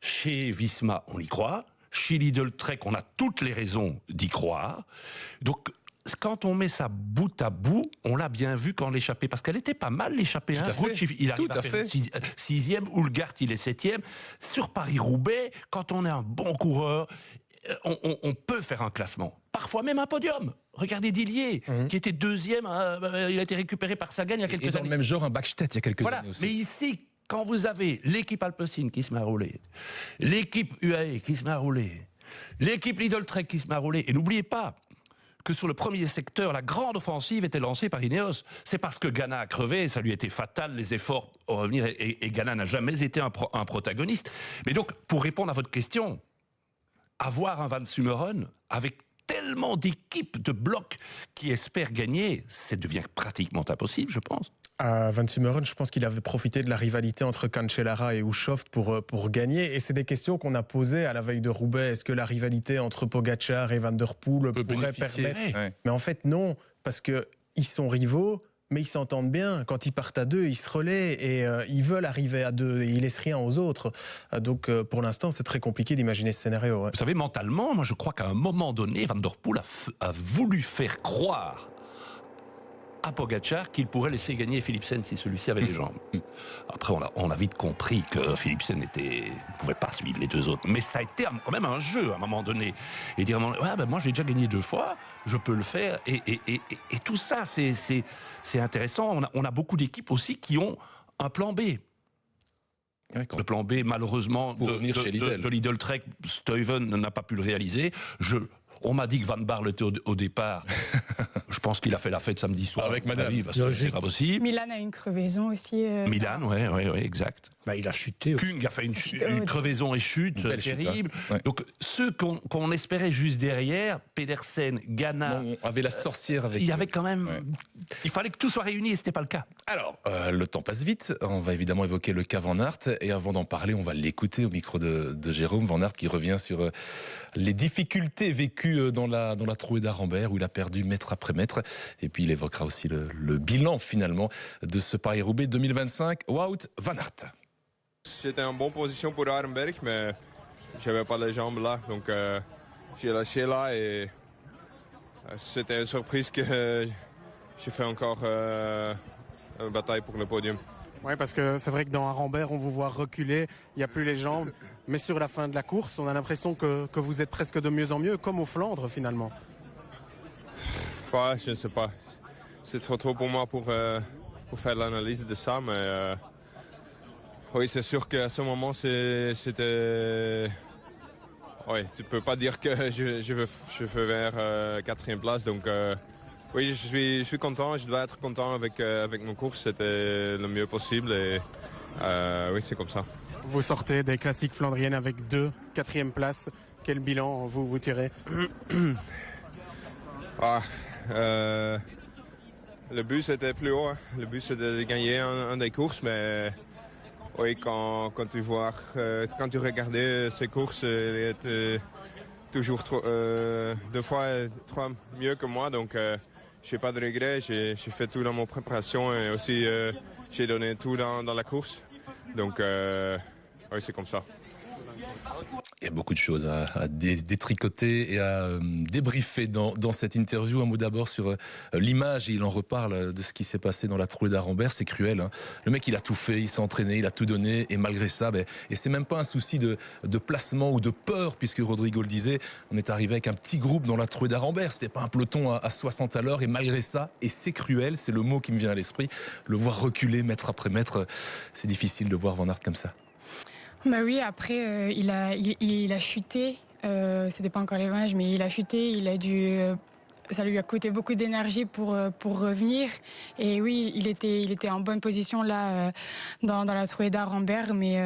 Chez Visma, on y croit. Chez Lidl Trek, on a toutes les raisons d'y croire. Donc, quand on met ça bout à bout, on l'a bien vu quand l'échappée, parce qu'elle était pas mal l'échappée. Il arrive à faire 6e, Houlgart il est 7e. Sur Paris-Roubaix, quand on est un bon coureur, on peut faire un classement. Parfois même un podium. Regardez Dillier, qui était 2e, il a été récupéré par Sagan il y a quelques années. Dans le même genre, un Backstedt il y a quelques années aussi. Mais ici, quand vous avez l'équipe Alpecin qui se met à rouler, l'équipe UAE qui se met à rouler, l'équipe Lidl Trek qui se met à rouler, et n'oubliez pas que sur le premier secteur, la grande offensive était lancée par Ineos. C'est parce que Ghana a crevé, ça lui a été fatal, les efforts pour revenir, et Ghana n'a jamais été un protagoniste. Mais donc, pour répondre à votre question, avoir un Van Sumeren avec tellement d'équipes de blocs qui espèrent gagner, ça devient pratiquement impossible, je pense. Van Sumeren, je pense qu'il avait profité de la rivalité entre Cancellara et Hushovd pour gagner. Et c'est des questions qu'on a posées à la veille de Roubaix. Est-ce que la rivalité entre Pogačar et Van der Poel pourrait permettre... Ouais. Mais en fait, non, parce qu'ils sont rivaux, mais ils s'entendent bien. Quand ils partent à 2, ils se relaient et ils veulent arriver à 2 et ils laissent rien aux autres. Donc, pour l'instant, c'est très compliqué d'imaginer ce scénario. Ouais. Vous savez, mentalement, moi, je crois qu'à un moment donné, Van der Poel a voulu faire croire à Pogačar qu'il pourrait laisser gagner Philipsen si celui-ci avait les jambes. Après, on a vite compris que Philipsen ne pouvait pas suivre les 2 autres. Mais ça a été quand même un jeu à un moment donné. Et dire, moi j'ai déjà gagné 2 fois, je peux le faire. Et tout ça, c'est intéressant. On a beaucoup d'équipes aussi qui ont un plan B. Le plan B, malheureusement, de Lidl Trek, Stuyven n'a pas pu le réaliser. On m'a dit que Van Baarle était au départ. Je pense qu'il a fait la fête samedi soir. Avec madame. Parce que c'est pas possible. Milan a une crevaison aussi. Milan, oui, exact. Bah, il a chuté. Kung a fait une crevaison et chute terrible. Chute, hein. Ouais. Donc ceux qu'on espérait juste derrière, Pedersen, Ganna... On avait la sorcière avec... Il y avait quand même... Il fallait que tout soit réuni et ce n'était pas le cas. Alors, le temps passe vite. On va évidemment évoquer le cas Van Aert. Et avant d'en parler, on va l'écouter au micro de Jérôme Van Aert qui revient sur les difficultés vécues dans la trouée d'Arambert où il a perdu mètre après mètre. Et puis il évoquera aussi le bilan finalement de ce Paris-Roubaix 2025. Wout Van Aert. J'étais en bonne position pour Arenberg, mais je n'avais pas les jambes là. Donc j'ai lâché là et c'était une surprise que j'ai fait encore une bataille pour le podium. Oui, parce que c'est vrai que dans Arambert, on vous voit reculer, il n'y a plus les jambes. Mais sur la fin de la course, on a l'impression que vous êtes presque de mieux en mieux, comme aux Flandres finalement. Ouais, je ne sais pas. C'est trop tôt pour moi pour faire l'analyse de ça, mais oui, c'est sûr qu'à ce moment, c'était... Oui, tu ne peux pas dire que je veux vers 4e place, donc... Oui, je suis content, je dois être content avec mon course, c'était le mieux possible et oui, c'est comme ça. Vous sortez des classiques flandriennes avec 2 4e places, quel bilan vous tirez? Le but c'était plus haut, hein. Le but c'était de gagner un des courses, mais oui, quand tu vois, quand tu regardais ces courses, il était toujours 2 fois 3 mieux que moi, donc... j'ai pas de regrets, j'ai fait tout dans mon préparation et aussi j'ai donné tout dans la course. Donc oui, c'est comme ça. Il y a beaucoup de choses à détricoter et à débriefer dans cette interview. Un mot d'abord sur l'image, et il en reparle de ce qui s'est passé dans la trouée d'Arambert. C'est cruel, hein. Le mec, il a tout fait, il s'est entraîné, il a tout donné, et malgré ça, et c'est même pas un souci de placement ou de peur, puisque Rodrigo le disait, on est arrivé avec un petit groupe dans la trouée d'Arambert. C'était pas un peloton à 60 à l'heure, et malgré ça, et c'est cruel, c'est le mot qui me vient à l'esprit, le voir reculer mètre après mètre, c'est difficile de voir Van Aert comme ça. Bah oui, après, il a chuté. C'était pas encore les matchs, mais il a chuté. Il a dû. Ça lui a coûté beaucoup d'énergie pour revenir. Et oui, il était en bonne position là dans la trouée d'Arambert. Mais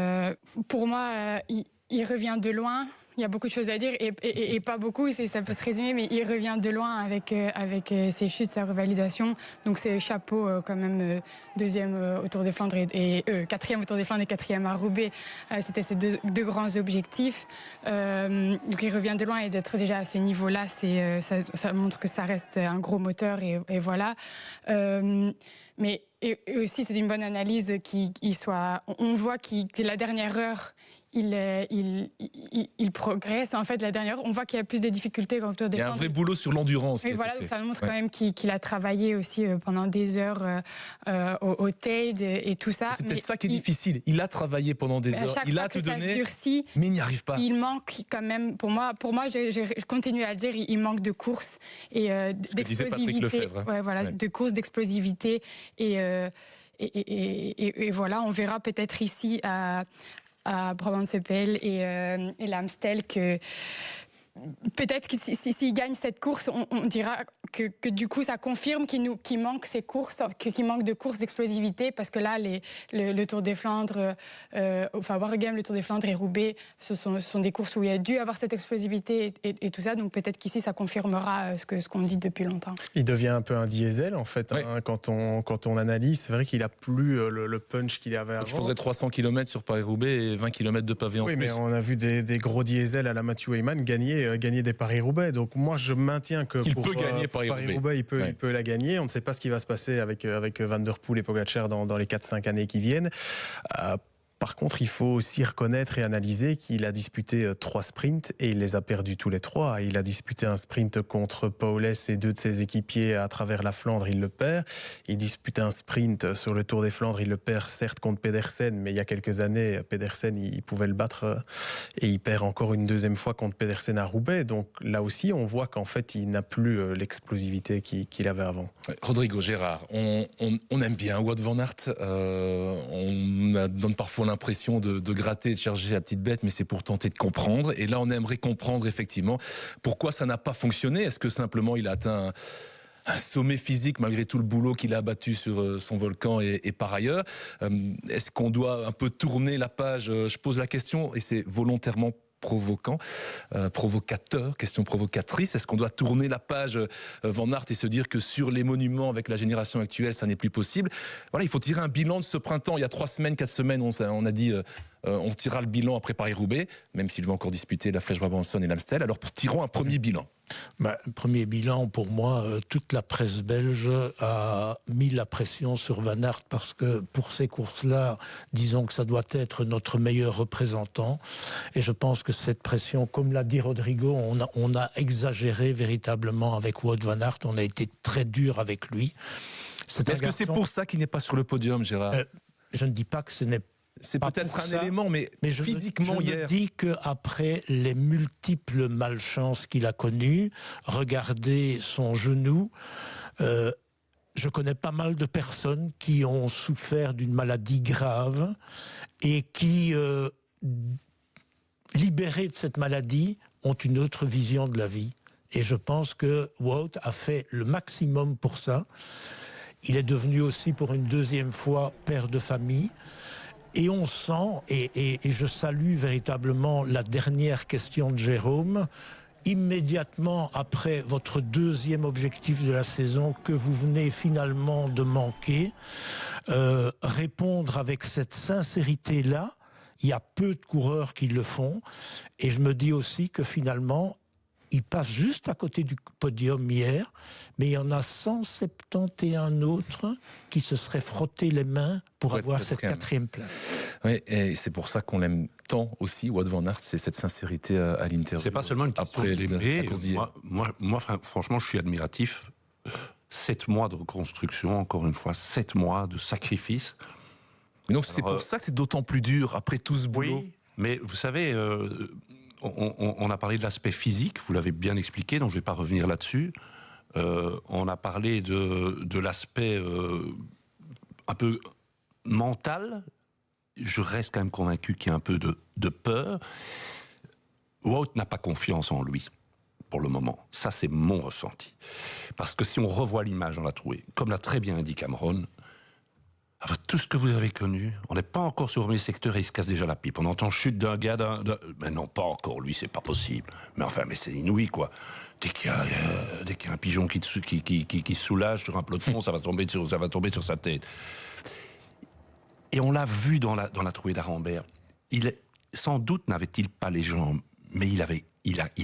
pour moi, il revient de loin. Il y a beaucoup de choses à dire et pas beaucoup, ça peut se résumer, mais il revient de loin avec ses chutes, sa revalidation. Donc c'est chapeau quand même, 2e au Tour des Flandres et 4e au Tour des Flandres et 4e à Roubaix. C'était ses deux grands objectifs. Donc il revient de loin et d'être déjà à ce niveau-là, ça montre que ça reste un gros moteur et voilà. Mais et aussi c'est une bonne analyse qu'il soit. On voit que la dernière heure. Il progresse. En fait, la dernière, on voit qu'il y a plus de difficultés quand on. Il y a un vrai boulot sur l'endurance. Oui, voilà, donc ça montre quand même qu'il a travaillé aussi pendant des heures au TAID et tout ça. C'est peut-être ça qui est difficile. Il a travaillé pendant des heures, il a tout donné, durcit, mais il n'y arrive pas. Il manque quand même, pour moi, je continue à dire, il manque de course et d'explosivité. De course, d'explosivité et voilà, on verra peut-être ici à Brabant-Sepel et l'Amstel que peut-être que s'il gagne cette course, on dira que du coup ça confirme qu'il manque ces courses, qu'il manque de courses d'explosivité, parce que là le Tour des Flandres, Waregem, le Tour des Flandres et Roubaix, ce sont des courses où il y a dû avoir cette explosivité et tout ça, donc peut-être qu'ici ça confirmera ce qu'on dit depuis longtemps. Il devient un peu un diesel en fait, hein, quand on analyse, c'est vrai qu'il a plus le punch qu'il avait avant. Il faudrait 300 km sur Paris-Roubaix et 20 km de pavé en plus. Oui, mais on a vu des gros diesels à la Mathieu Weyman gagner des Paris-Roubaix. Donc moi, je maintiens que il peut gagner Paris-Roubaix, il peut la gagner. On ne sait pas ce qui va se passer avec Van der Poel et Pogačar dans les 4-5 années qui viennent. Par contre, il faut aussi reconnaître et analyser qu'il a disputé 3 sprints et il les a perdus tous les 3. Il a disputé un sprint contre Powless et 2 de ses équipiers à travers la Flandre, il le perd. Il dispute un sprint sur le Tour des Flandres, il le perd certes contre Pedersen, mais il y a quelques années, Pedersen, il pouvait le battre et il perd encore une 2e fois contre Pedersen à Roubaix. Donc là aussi, on voit qu'en fait, il n'a plus l'explosivité qu'il avait avant. Rodrigo, Gérard, on aime bien Wout van Aert. On donne parfois l'impression de gratter et de chercher la petite bête, mais c'est pour tenter de comprendre. Et là, on aimerait comprendre effectivement pourquoi ça n'a pas fonctionné. Est-ce que simplement il a atteint un sommet physique malgré tout le boulot qu'il a abattu sur son volcan et par ailleurs? Est-ce qu'on doit un peu tourner la page? Je pose la question et c'est volontairement provocateur, question provocatrice. Est-ce qu'on doit tourner la page Van Aert et se dire que sur les monuments avec la génération actuelle, ça n'est plus possible? Voilà, il faut tirer un bilan de ce printemps. Il y a 3 semaines, 4 semaines, on a dit on tirera le bilan après Paris-Roubaix, même s'il va encore disputer la Flèche Brabançonne et l'Amstel. Alors tirons un premier bilan. Premier bilan, pour moi, toute la presse belge a mis la pression sur Van Aert parce que pour ces courses-là, disons que ça doit être notre meilleur représentant. Et je pense que cette pression, comme l'a dit Rodrigo, on a exagéré véritablement avec Wout Van Aert. On a été très dur avec lui. Est-ce que c'est pour ça qu'il n'est pas sur le podium, Gérard? Je ne dis pas que ce n'est pas. C'est peut-être un élément, mais physiquement hier. Je dis qu'après les multiples malchances qu'il a connues, regardez son genou. Je connais pas mal de personnes qui ont souffert d'une maladie grave et qui, libérées de cette maladie, ont une autre vision de la vie. Et je pense que Wout a fait le maximum pour ça. Il est devenu aussi pour une deuxième fois père de famille. Et on sent, et je salue véritablement la dernière question de Jérôme, immédiatement après votre deuxième objectif de la saison que vous venez finalement de manquer, répondre avec cette sincérité-là. Il y a peu de coureurs qui le font. Et je me dis aussi que finalement, il passe juste à côté du podium hier, mais il y en a 171 autres qui se seraient frottés les mains pour avoir cette 4e place. Oui, et c'est pour ça qu'on l'aime tant aussi, Wout Van Aert, c'est cette sincérité à l'interview. C'est pas seulement une question de l'aimer. Moi, franchement, je suis admiratif. 7 mois de reconstruction, encore une fois, 7 mois de sacrifice. Donc c'est pour ça que c'est d'autant plus dur, après tout ce boulot. Oui, mais vous savez... On a parlé de l'aspect physique, vous l'avez bien expliqué, donc je ne vais pas revenir là-dessus. On a parlé de l'aspect un peu mental. Je reste quand même convaincu qu'il y a un peu de peur. Wout n'a pas confiance en lui, pour le moment. Ça, c'est mon ressenti. Parce que si on revoit l'image, on l'a trouvé, comme l'a très bien dit Cameron, avec tout ce que vous avez connu, on n'est pas encore sur le premier secteur et il se casse déjà la pipe. On entend chute d'un gars, mais non, pas encore, lui, c'est pas possible. Mais enfin, mais c'est inouï, quoi. Dès qu'il y a un pigeon qui se soulage sur un peloton, ça va tomber sur sa tête. Et on l'a vu dans la trouée d'Arambert. Sans doute n'avait-il pas les jambes, mais il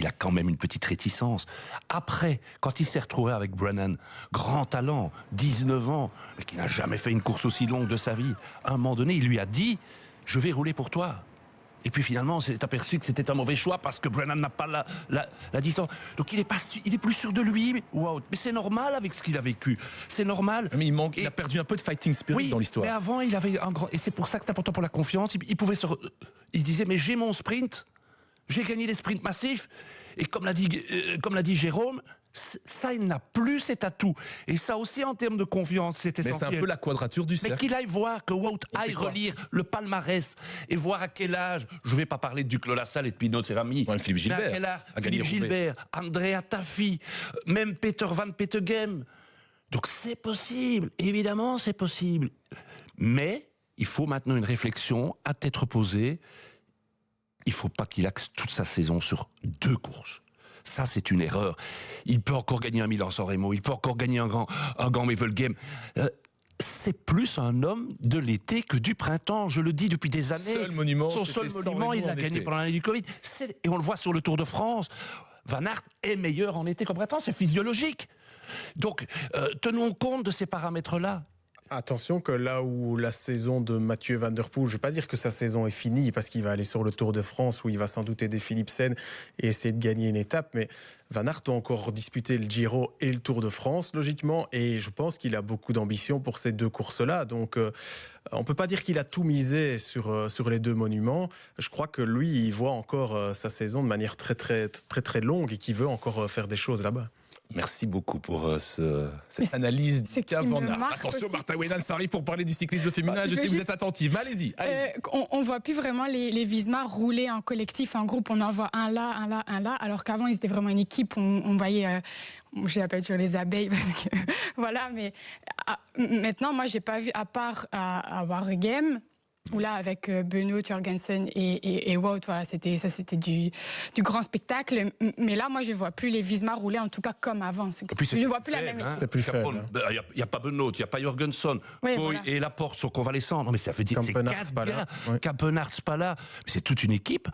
a quand même une petite réticence. Après, quand il s'est retrouvé avec Brennan, grand talent, 19 ans, mais qui n'a jamais fait une course aussi longue de sa vie, à un moment donné, il lui a dit « Je vais rouler pour toi ». Et puis finalement, on s'est aperçu que c'était un mauvais choix parce que Brennan n'a pas la distance. Donc il est plus sûr de lui. Wow. Mais c'est normal avec ce qu'il a vécu. C'est normal. Mais il a perdu un peu de fighting spirit dans l'histoire. Mais avant, il avait un grand... Et c'est pour ça que c'est important pour la confiance. Il disait « Mais j'ai mon sprint. J'ai gagné les sprints massifs. » Et comme l'a dit Jérôme, ça, il n'a plus cet atout. Et ça aussi, en termes de confiance, c'est essentiel. Mais c'est un peu la quadrature du cercle. Mais qu'il aille voir, que Wout aille relire le palmarès et voir à quel âge, je ne vais pas parler de Duclos Lassalle et de Pinot Cerami, Philippe Gilbert, mais à quel âge, Philippe Gilbert, Andrea Taffi, même Peter Van Petegem. Donc c'est possible, évidemment c'est possible. Mais il faut maintenant une réflexion à tête reposée. Il ne faut pas qu'il axe toute sa saison sur 2 courses. Ça, c'est une erreur. Il peut encore gagner un Milan-San Remo, il peut encore gagner un grand Wevelgem. C'est plus un homme de l'été que du printemps. Je le dis depuis des années. Son seul monument, il l'a gagné pendant l'année du Covid. Et on le voit sur le Tour de France. Van Aert est meilleur en été qu'en printemps, c'est physiologique. Donc, tenons compte de ces paramètres-là. Attention que là où la saison de Mathieu Van Der Poel, je ne vais pas dire que sa saison est finie parce qu'il va aller sur le Tour de France où il va sans doute aider Philipsen et essayer de gagner une étape, mais Van Aert a encore disputé le Giro et le Tour de France logiquement et je pense qu'il a beaucoup d'ambition pour ces 2 courses-là. Donc on ne peut pas dire qu'il a tout misé sur les 2 monuments. Je crois que lui, il voit encore sa saison de manière très très très très longue et qu'il veut encore faire des choses là-bas. Merci beaucoup pour cette analyse du cas Van Aert. Attention, Martha Weinans arrive pour parler du cyclisme féminin. Je sais que vous êtes attentive. Mais allez-y. On voit plus vraiment les Visma rouler en collectif, en groupe. On en voit un là, alors qu'avant, ils étaient vraiment une équipe. On voyait... je l'appelle sur les abeilles parce que... voilà, mais maintenant, moi, j'ai pas vu, à part à Waregem, où là, avec Benoît, Jorgensen et Wout, voilà, c'était du grand spectacle. Mais là, moi, je ne vois plus les Visma rouler, en tout cas comme avant. Je ne vois plus la même équipe. C'était plus faible. Il n'y a pas Benoît, il n'y a pas Jorgensen. Oui, voilà. Et Laporte sont convalescents. Non, mais ça veut dire que c'est 4 gars. Campenarts pas là. C'est toute une équipe.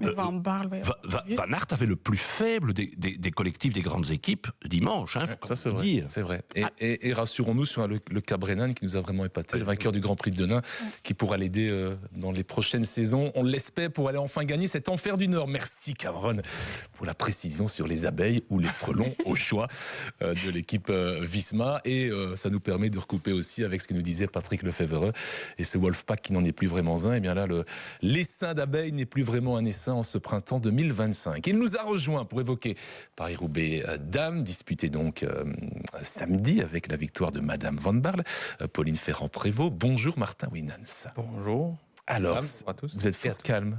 Van Aert avait le plus faible des collectifs des grandes équipes dimanche. Hein, ça, c'est vrai. C'est vrai. Et rassurons-nous sur le cas Brennan qui nous a vraiment épaté, le vainqueur du Grand Prix de Denain, qui pourra l'aider dans les prochaines saisons. On l'espère pour aller enfin gagner cet enfer du Nord. Merci Cameron pour la précision sur les abeilles ou les frelons au choix de l'équipe Visma. Et ça nous permet de recouper aussi avec ce que nous disait Patrick Lefebvre et ce Wolfpack qui n'en est plus vraiment un. Et bien là, l'essaim d'abeilles n'est plus vraiment un essaim en ce printemps 2025. Il nous a rejoint pour évoquer Paris-Roubaix Dames, disputé donc samedi avec la victoire de Madame Van Barle, Pauline Ferrand-Prévot. Bonjour Martin Weinans. Bonjour. Alors, vous êtes fort calme.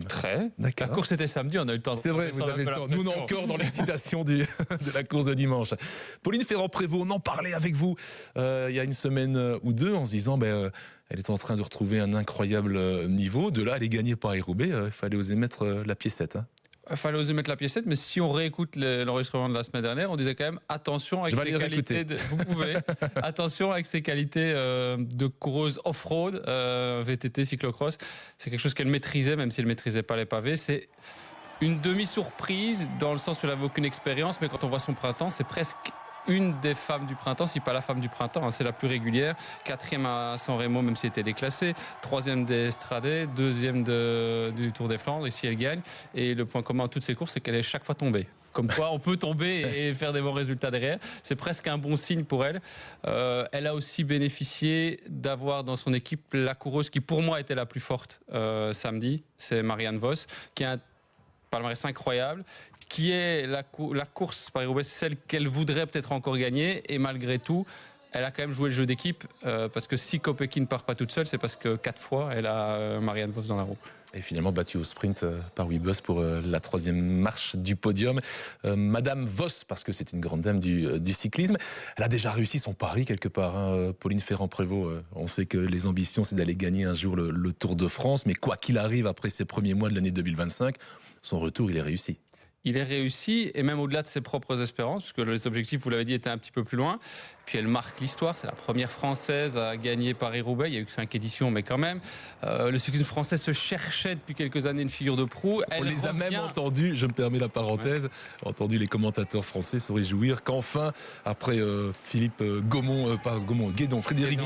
Très. D'accord. La course était samedi, on a eu le temps. C'est vrai, vous avez le temps. Nous, on est encore dans l'excitation de la course de dimanche. Pauline Ferrand-Prévot, on en parlait avec vous il y a une semaine ou deux en se disant... elle est en train de retrouver un incroyable niveau. De là, elle est gagnée par Paris-Roubaix. Il fallait oser mettre la piécette. Il fallait oser mettre la piécette, mais si on réécoute l'enregistrement de la semaine dernière, on disait quand même attention avec ses qualités. Vous pouvez. Attention avec ses qualités de coureuse off-road, VTT, cyclocross. C'est quelque chose qu'elle maîtrisait, même si elle ne maîtrisait pas les pavés. C'est une demi-surprise dans le sens où elle n'avait aucune expérience, mais quand on voit son printemps, c'est presque une des femmes du printemps, si pas la femme du printemps, hein, c'est la plus régulière. 4e à San Remo, même si elle était déclassée. 3e d'Estrade, 2e du Tour des Flandres. Ici, elle gagne. Et le point commun à toutes ces courses, c'est qu'elle est chaque fois tombée. Comme quoi, on peut tomber et faire des bons résultats derrière. C'est presque un bon signe pour elle. Elle a aussi bénéficié d'avoir dans son équipe la coureuse qui, pour moi, était la plus forte samedi. C'est Marianne Vos, qui a un palmarès incroyable, qui est la course Paris-Roubaix, celle qu'elle voudrait peut-être encore gagner. Et malgré tout, elle a quand même joué le jeu d'équipe. Parce que si Kopecky ne part pas toute seule, c'est parce que 4 fois, elle a Marianne Vos dans la roue. Et finalement battue au sprint par Webus pour la 3e marche du podium. Madame Vos, parce que c'est une grande dame du cyclisme, elle a déjà réussi son pari quelque part. Pauline Ferrand-Prévôt, on sait que les ambitions, c'est d'aller gagner un jour le Tour de France. Mais quoi qu'il arrive, après ces premiers mois de l'année 2025, son retour, il est réussi. Il est réussi, et même au-delà de ses propres espérances, puisque les objectifs, vous l'avez dit, étaient un petit peu plus loin. Puis elle marque l'histoire, c'est la première Française à gagner Paris-Roubaix, il n'y a eu que 5 éditions, mais quand même. Le cyclisme français se cherchait depuis quelques années une figure de proue. On les a même entendus, je me permets la parenthèse, entendu les commentateurs français se réjouir qu'enfin, après Philippe Guédon, Frédéric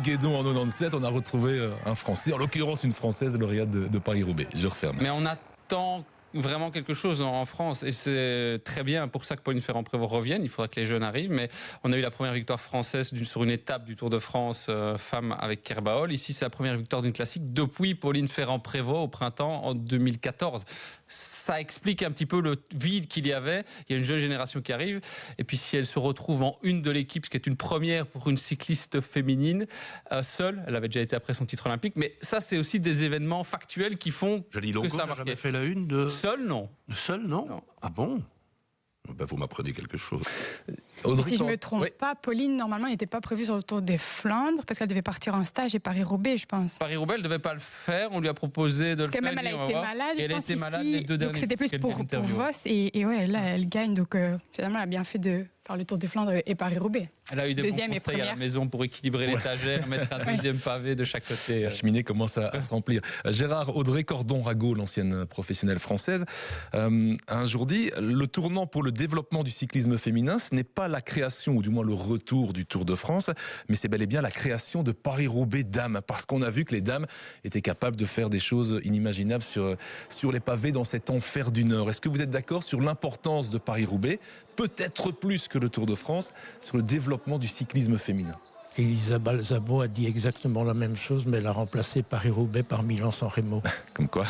Guédon en 97, on a retrouvé un Français, en l'occurrence une Française lauréate de Paris-Roubaix. Je referme. Mais on attend vraiment quelque chose en France, et c'est très bien pour ça que Pauline Ferrand-Prévot revienne. Il faudra que les jeunes arrivent, mais on a eu la première victoire française sur une étape du Tour de France femme avec Kerbaol. Ici, c'est la première victoire d'une classique depuis Pauline Ferrand-Prévot au printemps en 2014. Ça explique un petit peu le vide qu'il y avait. Il y a une jeune génération qui arrive, et puis si elle se retrouve en une de l'équipe, ce qui est une première pour une cycliste féminine, seule, elle avait déjà été après son titre olympique, mais ça, c'est aussi des événements factuels qui font que ça marque. Jamais fait la une de... Seul, non. Seul, non. Ah bon? Vous m'apprenez quelque chose. Si je ne me trompe pas, Pauline, normalement, n'était pas prévue sur le Tour des Flandres parce qu'elle devait partir en stage et Paris-Roubaix, je pense. Paris-Roubaix, elle ne devait pas le faire. On lui a proposé de le faire. Parce qu'elle a été malade, elle a été malade les 2 derniers. Donc c'était plus pour Vos. Et ouais, là, elle gagne. Donc finalement, elle a bien fait de faire le Tour des Flandres et Paris-Roubaix. Elle a eu des bons conseils à la maison pour équilibrer l'étagère, mettre un deuxième pavé de chaque côté. La cheminée commence à se remplir. Gérard Audrey Cordon-Rago, l'ancienne professionnelle française, a un jour dit « Le tournant pour le développement du cyclisme féminin, ce n'est pas la création, ou du moins le retour du Tour de France, mais c'est bel et bien la création de Paris-Roubaix dames, parce qu'on a vu que les dames étaient capables de faire des choses inimaginables sur les pavés dans cet enfer du Nord. Est-ce que vous êtes d'accord sur l'importance de Paris-Roubaix, peut-être plus que le Tour de France, sur le développement du cyclisme féminin ? Elisa Balsamo a dit exactement la même chose, mais elle a remplacé Paris-Roubaix par Milan-San Remo. Comme quoi,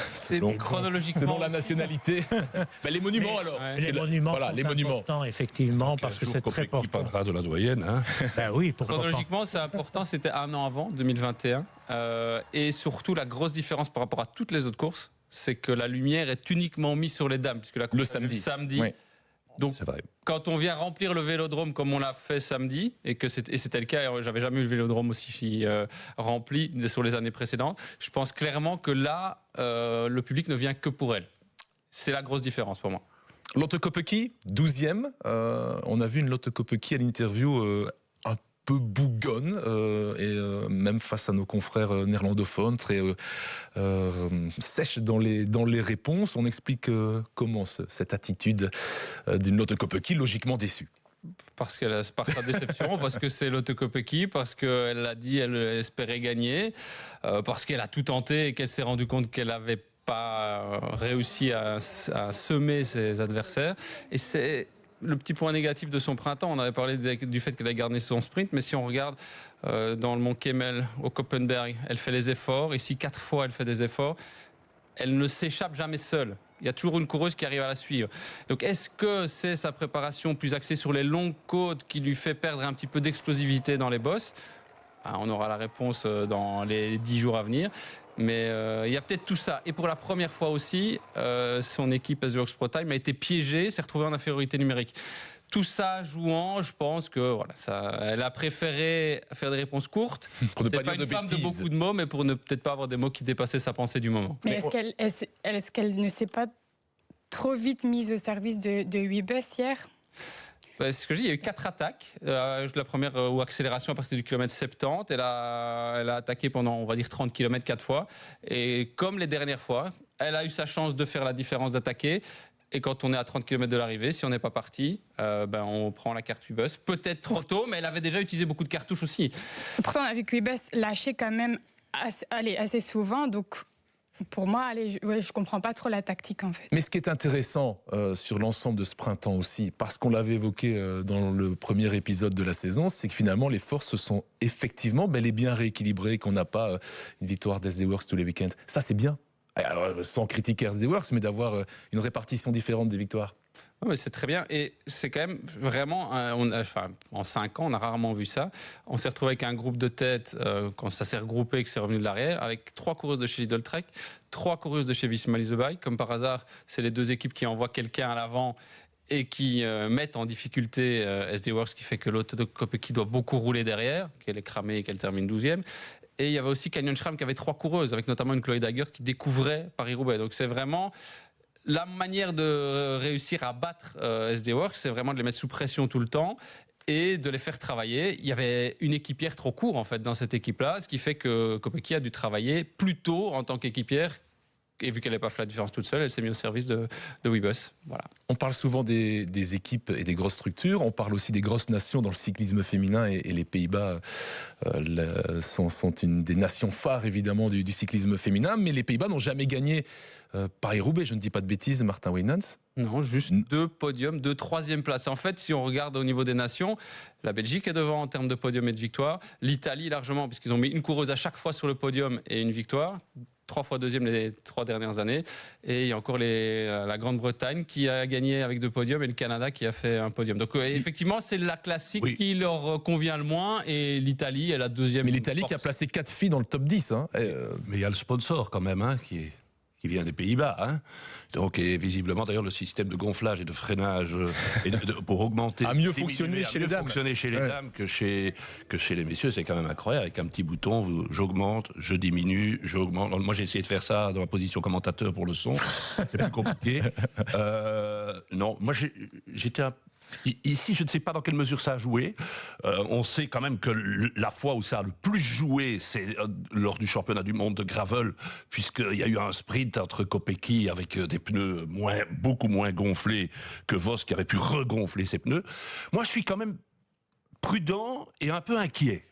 chronologiquement, selon la nationalité. Les monuments, alors. Les monuments sont importants, effectivement, parce que c'est très important. Qui parlera de la doyenne, hein. Oui, pourquoi chronologiquement, c'est important. C'était un an avant, 2021. Et surtout, la grosse différence par rapport à toutes les autres courses, c'est que la lumière est uniquement mise sur les dames, puisque la course le samedi. Oui. Donc, quand on vient remplir le vélodrome comme on l'a fait samedi, et c'était le cas, j'avais jamais eu le vélodrome aussi rempli sur les années précédentes, je pense clairement que là, le public ne vient que pour elle. C'est la grosse différence pour moi. Lotte Kopecky, 12e. On a vu une Lotte Kopecky à l'interview un peu bougonne, et même face à nos confrères néerlandophones, très sèche dans les réponses. On explique comment cette attitude d'une Lotte Kopecky logiquement déçue. Parce qu'elle par sa déception, parce que c'est Lotte Kopecky, parce qu'elle l'a dit, elle espérait gagner, parce qu'elle a tout tenté et qu'elle s'est rendue compte qu'elle n'avait pas réussi à semer ses adversaires. Et c'est le petit point négatif de son printemps. On avait parlé du fait qu'elle a gardé son sprint, mais si on regarde dans le Mont Kemmel, au Koppenberg, elle fait les efforts. Ici, 4 fois, elle fait des efforts. Elle ne s'échappe jamais seule. Il y a toujours une coureuse qui arrive à la suivre. Donc, est-ce que c'est sa préparation plus axée sur les longues côtes qui lui fait perdre un petit peu d'explosivité dans les bosses ? On aura la réponse dans les 10 jours à venir. Mais il y a peut-être tout ça. Et pour la première fois aussi, son équipe SD Worx Pro Time a été piégée, s'est retrouvée en infériorité numérique. Tout ça jouant, je pense que elle a préféré faire des réponses courtes. Pour ne pas dire de bêtises. C'est pas une femme de beaucoup de mots, mais pour ne peut-être pas avoir des mots qui dépassaient sa pensée du moment. Mais est-ce qu'elle ne s'est pas trop vite mise au service de Wiebes hier ? C'est ce que je dis, il y a eu 4 attaques. La première, ou accélération à partir du kilomètre 70. Elle a attaqué pendant, on va dire, 30 km 4 fois. Et comme les dernières fois, elle a eu sa chance de faire la différence d'attaquer. Et quand on est à 30 km de l'arrivée, si on n'est pas parti, on prend la carte Wiebes. Peut-être trop tôt, mais elle avait déjà utilisé beaucoup de cartouches aussi. Pourtant, on a vu que Wiebes lâchait quand même assez souvent, donc... Pour moi, je comprends pas trop la tactique en fait. Mais ce qui est intéressant sur l'ensemble de ce printemps aussi, parce qu'on l'avait évoqué dans le premier épisode de la saison, c'est que finalement les forces se sont effectivement bel et bien rééquilibrées, qu'on n'a pas une victoire d'SD Worx tous les week-ends. Ça c'est bien. Alors, sans critiquer SD Worx, mais d'avoir une répartition différente des victoires. Non, mais c'est très bien et c'est quand même vraiment, en 5 ans on a rarement vu ça. On s'est retrouvé avec un groupe de tête quand ça s'est regroupé et que c'est revenu de l'arrière, avec 3 coureuses de chez Lidl Trek, 3 coureuses de chez Visma Lease Bike. Comme par hasard, c'est les 2 équipes qui envoient quelqu'un à l'avant et qui mettent en difficulté SD Worx, ce qui fait que Lotte Kopecky doit beaucoup rouler derrière, qu'elle est cramée et qu'elle termine 12e. Et il y avait aussi Canyon SRAM qui avait 3 coureuses, avec notamment une Chloé Daggert qui découvrait Paris-Roubaix. Donc c'est vraiment la manière de réussir à battre SD Worx, c'est vraiment de les mettre sous pression tout le temps et de les faire travailler. Il y avait une équipière trop court en fait dans cette équipe-là, ce qui fait que Kopecky a dû travailler plus tôt en tant qu'équipière. Et vu qu'elle n'avait pas fait la différence toute seule, elle s'est mise au service de Wiebes. Voilà. On parle souvent des équipes et des grosses structures. On parle aussi des grosses nations dans le cyclisme féminin. Et les Pays-Bas sont une des nations phares, évidemment, du cyclisme féminin. Mais les Pays-Bas n'ont jamais gagné Paris-Roubaix. Je ne dis pas de bêtises, Martin Wijnants. Non, juste 2 podiums, 2 troisième places. En fait, si on regarde au niveau des nations, la Belgique est devant en termes de podium et de victoire. L'Italie, largement, puisqu'ils ont mis une coureuse à chaque fois sur le podium et une victoire. 3 fois deuxième les 3 dernières années. Et il y a encore la Grande-Bretagne qui a gagné avec 2 podiums et le Canada qui a fait un podium. Donc effectivement, c'est la classique qui leur convient le moins. Et l'Italie est la deuxième. Mais l'Italie qui a placé 4 filles dans le top 10. Hein. Mais il y a le sponsor quand même, qui vient des Pays-Bas. Hein. Donc, et visiblement, d'ailleurs, le système de gonflage et de freinage pour augmenter... A mieux fonctionné chez les dames. Fonctionner chez les dames que chez les messieurs, c'est quand même incroyable. Avec un petit bouton, j'augmente, je diminue, j'augmente. Moi, j'ai essayé de faire ça dans ma position commentateur pour le son. C'est plus compliqué. Non, moi, j'étais ici, je ne sais pas dans quelle mesure ça a joué. On sait quand même que la fois où ça a le plus joué, c'est lors du championnat du monde de gravel, puisqu'il y a eu un sprint entre Kopecky avec des pneus beaucoup moins gonflés que Vos qui avait pu regonfler ses pneus. Moi, je suis quand même prudent et un peu inquiet.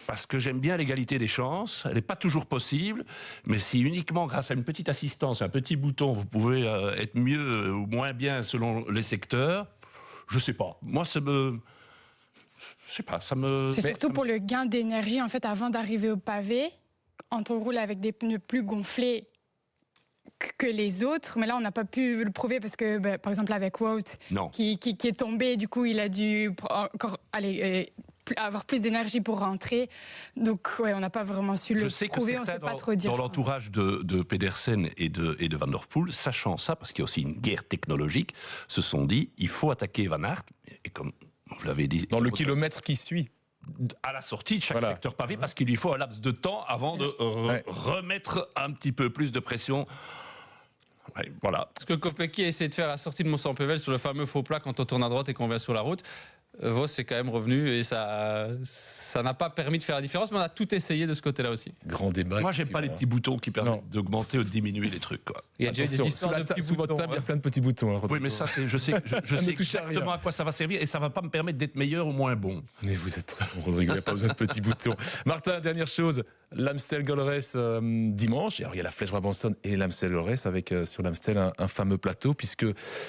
Parce que j'aime bien l'égalité des chances, elle n'est pas toujours possible, mais si uniquement grâce à une petite assistance, un petit bouton, vous pouvez être mieux ou moins bien selon les secteurs, je sais pas. Moi, je sais pas, ça me... C'est surtout pour le gain d'énergie, en fait, avant d'arriver au pavé, quand on roule avec des pneus plus gonflés que les autres, mais là on n'a pas pu le prouver parce que par exemple avec Wout qui est tombé, du coup il a dû encore avoir plus d'énergie pour rentrer, donc on n'a pas vraiment su le prouver, on sait pas trop dire. Dans l'entourage de Pedersen et de Van der Poel, sachant ça, parce qu'il y a aussi une guerre technologique, se sont dit il faut attaquer Van Aert, et comme vous l'avez dit... Dans le kilomètre qui suit, à la sortie de chaque secteur pavé, parce qu'il lui faut un laps de temps avant de remettre un petit peu plus de pression. Ouais, voilà. Ce que Kopecky a essayé de faire à la sortie de Mont-Saint-Pével sur le fameux faux plat quand on tourne à droite et qu'on vient sur la route, Vos est quand même revenu et ça n'a pas permis de faire la différence, mais on a tout essayé de ce côté-là aussi. Grand débat. Moi, j'aime pas les petits boutons qui permettent d'augmenter ou de diminuer les trucs. Quoi. Il y a déjà des histoires de petits sous boutons. Votre table, il y a plein de petits boutons. Oui, mais ça, je sais exactement à quoi ça va servir et ça va pas me permettre d'être meilleur ou moins bon. Mais vous êtes très bon, Rodrigo, il n'y a pas besoin de petits boutons. Martin, dernière chose, l'Amstel Gold Race dimanche. Alors, il y a la Flèche Brabançonne et l'Amstel Gold Race avec sur l'Amstel un fameux plateau, puisque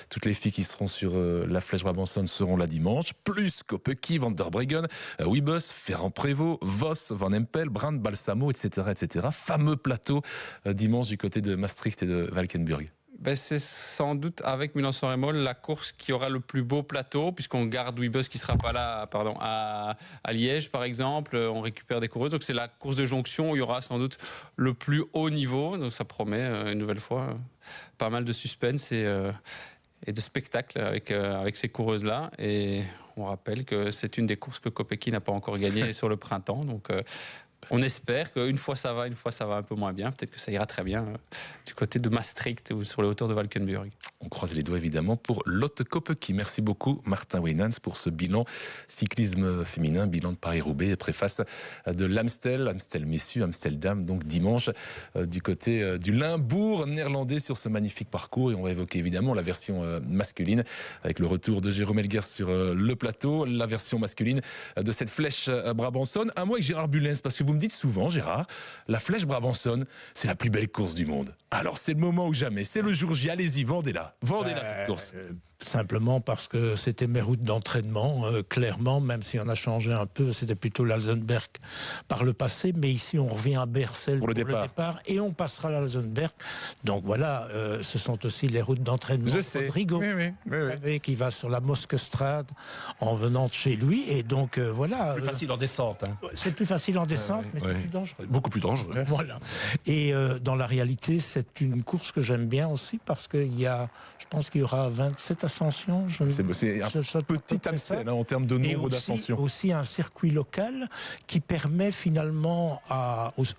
toutes les filles qui seront sur la Flèche Brabançonne seront là dimanche, plus Kopecky, Van der Breggen, Wiebes, Ferrand-Prévot, Vos, Van Empel, Brandt, Balsamo, etc., etc. Fameux plateau dimanche du côté de Maastricht et de Valkenburg. Ben c'est sans doute avec Milan-San Remo la course qui aura le plus beau plateau, puisqu'on garde Wiebes qui ne sera pas là à Liège par exemple, on récupère des coureuses, donc c'est la course de jonction où il y aura sans doute le plus haut niveau, donc ça promet une nouvelle fois pas mal de suspense et de spectacle avec ces coureuses-là. Et on rappelle que c'est une des courses que Kopecky n'a pas encore gagnée sur le printemps, donc on espère qu'une fois ça va, une fois ça va un peu moins bien. Peut-être que ça ira très bien du côté de Maastricht ou sur les hauteurs de Valkenburg. On croise les doigts évidemment pour Lotte Kopecky. Merci beaucoup Martin Wijnants pour ce bilan cyclisme féminin, bilan de Paris-Roubaix, préface de l'Amstel, Amstel messieurs, Amstel dames, donc dimanche du côté du Limbourg néerlandais sur ce magnifique parcours. Et on va évoquer évidemment la version masculine avec le retour de Jérôme Elguers sur le plateau, la version masculine de cette Flèche Brabançonne. Un mot avec Gérard Bullens, parce que vous me dites souvent, Gérard, la Flèche Brabançonne, c'est la plus belle course du monde. Alors c'est le moment ou jamais, c'est le jour J, allez-y, vendez-la cette course. Simplement parce que c'était mes routes d'entraînement, clairement, même si on a changé un peu, c'était plutôt l'Alzenberg par le passé, mais ici on revient à Bercel pour le départ et on passera à l'Alzenberg. Donc voilà, ce sont aussi les routes d'entraînement de Rodrigo, qui va sur la Moskestrade en venant de chez lui, et donc voilà. C'est plus facile en descente. Hein. C'est plus facile en descente, mais c'est plus dangereux. Beaucoup plus dangereux. Voilà. Et dans la réalité, c'est une course que j'aime bien aussi parce qu'il y a, je pense qu'il y aura 27 ascensions. C'est un petit Amstel en termes de nombre d'ascensions. Aussi un circuit local qui permet finalement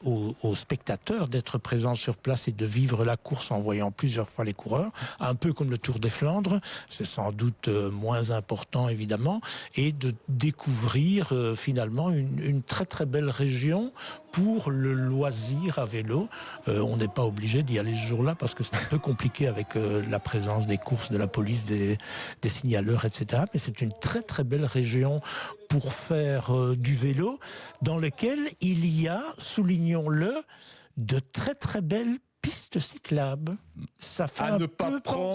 aux spectateurs d'être présents sur place et de vivre la course en voyant plusieurs fois les coureurs, un peu comme le Tour des Flandres. C'est sans doute moins important évidemment, et de découvrir finalement une très très belle région pour le loisir à vélo. On n'est pas obligé d'y aller ce jour-là parce que c'est un peu compliqué avec la présence des courses de la police, des signaleurs, etc. Mais c'est une très très belle région pour faire du vélo, dans lequel il y a, soulignons-le, de très très belles pistes cyclables. Ça fait à ne pas prendre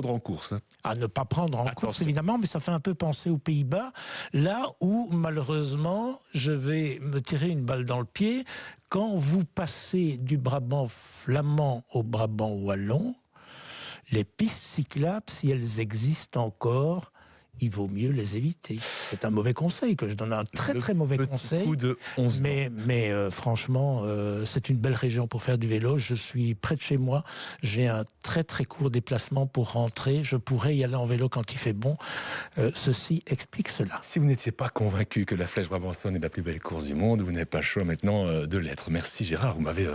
en course. À ne pas prendre en course, évidemment, mais ça fait un peu penser aux Pays-Bas, là où, malheureusement, je vais me tirer une balle dans le pied. Quand vous passez du Brabant flamand au Brabant wallon, les pistes cyclables, si elles existent encore, il vaut mieux les éviter. C'est un mauvais conseil que je donne, un très très mauvais conseil. Coup de 11 mais franchement, c'est une belle région pour faire du vélo. Je suis près de chez moi. J'ai un très très court déplacement pour rentrer. Je pourrais y aller en vélo quand il fait bon. Ceci explique cela. Si vous n'étiez pas convaincu que la Flèche Brabançonne est la plus belle course du monde, vous n'avez pas le choix maintenant de l'être. Merci Gérard, vous m'avez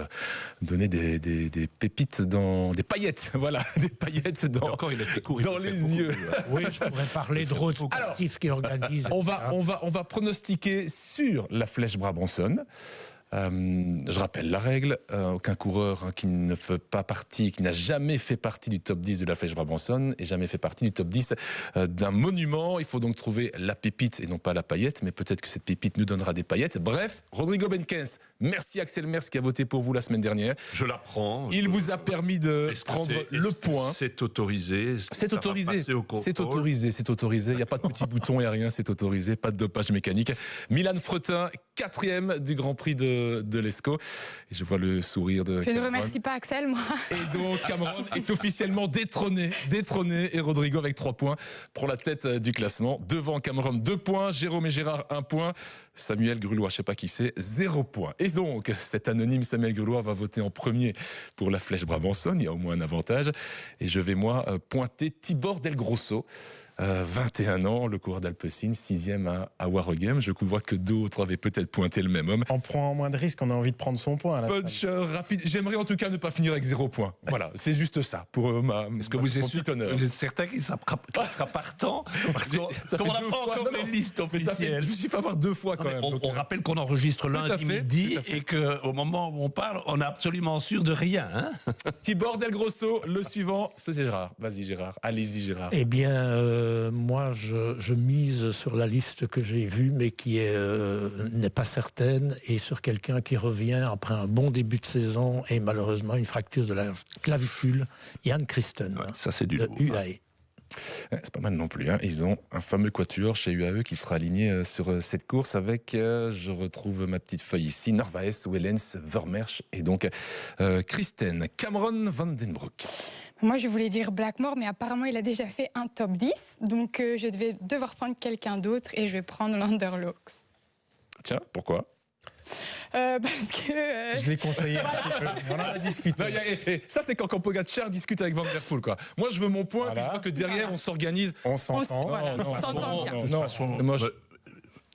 donné des pépites des paillettes, voilà, des paillettes dans les yeux. Oui, je pourrais parler de road sportif qui organise. On va pronostiquer sur la Flèche Brabançonne. Je rappelle la règle, aucun coureur qui ne fait pas partie, qui n'a jamais fait partie du top 10 de la Flèche Brabançonne et jamais fait partie du top 10 d'un monument. Il faut donc trouver la pépite et non pas la paillette, mais peut-être que cette pépite nous donnera des paillettes. Bref, Rodrigo Benkens, merci Axel Merckx qui a voté pour vous la semaine dernière. Je la prends. Il vous a permis de prendre le point. C'est autorisé. C'est autorisé. C'est autorisé. Il n'y a pas de petit bouton, il n'y a rien, c'est autorisé. Pas de dopage mécanique. Milan Fretin, 4e du Grand Prix de l'ESCO. Et je vois le sourire de Je ne remercie pas Axel, moi. Et donc Cameron est officiellement détrôné. Et Rodrigo avec 3 points prend la tête du classement. Devant Cameron 2 points, Jérôme et Gérard 1 point, Samuel Grulois, je ne sais pas qui c'est, 0 point. Et donc cet anonyme Samuel Grulois va voter en premier pour la Flèche Brabançonne, il y a au moins un avantage. Et je vais moi pointer Tibor Del Grosso. 21 ans, le coureur d'Alpecin, 6e à Waregem. Je vois que d'autres avaient peut-être pointé le même homme. En prenant moins de risques, on a envie de prendre son point. Punch rapide. J'aimerais en tout cas ne pas finir avec 0 point. Voilà, c'est juste ça. Pour Est-ce que vous êtes certain qu'il sera partant? Parce qu'on n'a pas encore les listes officielles. Je me suis fait avoir 2 fois quand même. On rappelle qu'on enregistre lundi midi et qu'au moment où on parle, on est absolument sûr de rien. Hein. Tibor Del Grosso, le suivant, c'est Gérard. Vas-y Gérard, allez-y Gérard. Eh bien, moi, je mise sur la liste que j'ai vue, mais qui n'est pas certaine, et sur quelqu'un qui revient après un bon début de saison et malheureusement une fracture de la clavicule, Jan Christen, ça c'est du lourd. UAE. C'est pas mal non plus. Hein. Ils ont un fameux quatuor chez UAE qui sera aligné sur cette course avec, je retrouve ma petite feuille ici, Narvaez, Wellens, Vermersch et donc Christen. Cameron Van Den Broek. Moi, je voulais dire Blackmore, mais apparemment, il a déjà fait un top 10. Donc, je vais devoir prendre quelqu'un d'autre et je vais prendre Landerlocks. Tiens, pourquoi ? Parce que... Je l'ai conseillé un petit peu. On en a discuté. Ça, c'est quand Pogacar discute avec Van Der Poel, quoi. Moi, je veux mon point, puis je vois que derrière, on s'organise. On s'entend. On s'entend bien. C'est moche.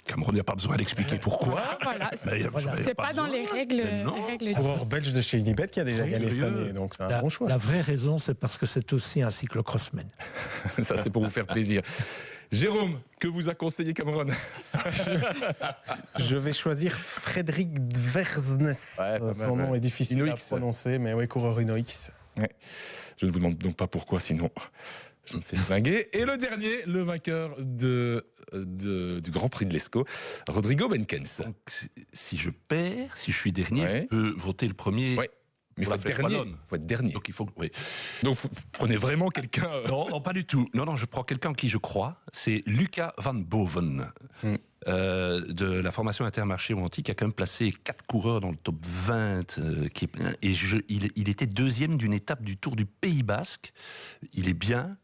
Cameron n'a pas besoin d'expliquer pourquoi. Voilà, c'est pas dans les règles. Coureur belge de chez Unibet qui a déjà gagné cette année, donc c'est un bon choix. La vraie raison, c'est parce que c'est aussi un cyclocrossman. Ça, c'est pour vous faire plaisir. Jérôme, que vous a conseillé Cameron? Je vais choisir Frédéric Dversnes. Son nom est difficile à prononcer, mais oui, coureur Uno-X. Ouais. Je ne vous demande donc pas pourquoi, sinon je me fais flinguer. Et le dernier, le vainqueur du Grand Prix de l'ESCO, Rodrigo Benkens. Donc, si je perds, si je suis dernier, je peux voter le premier. Ouais. Mais il faut être dernier. Donc il faut. Oui. Donc vous prenez vraiment quelqu'un. Non, pas du tout. Non, je prends quelqu'un qui je crois. C'est Luca Van Boven. De la formation Intermarché Wanty, qui a quand même placé 4 coureurs dans le top 20. Il était 2e d'une étape du Tour du Pays Basque. Il est bien.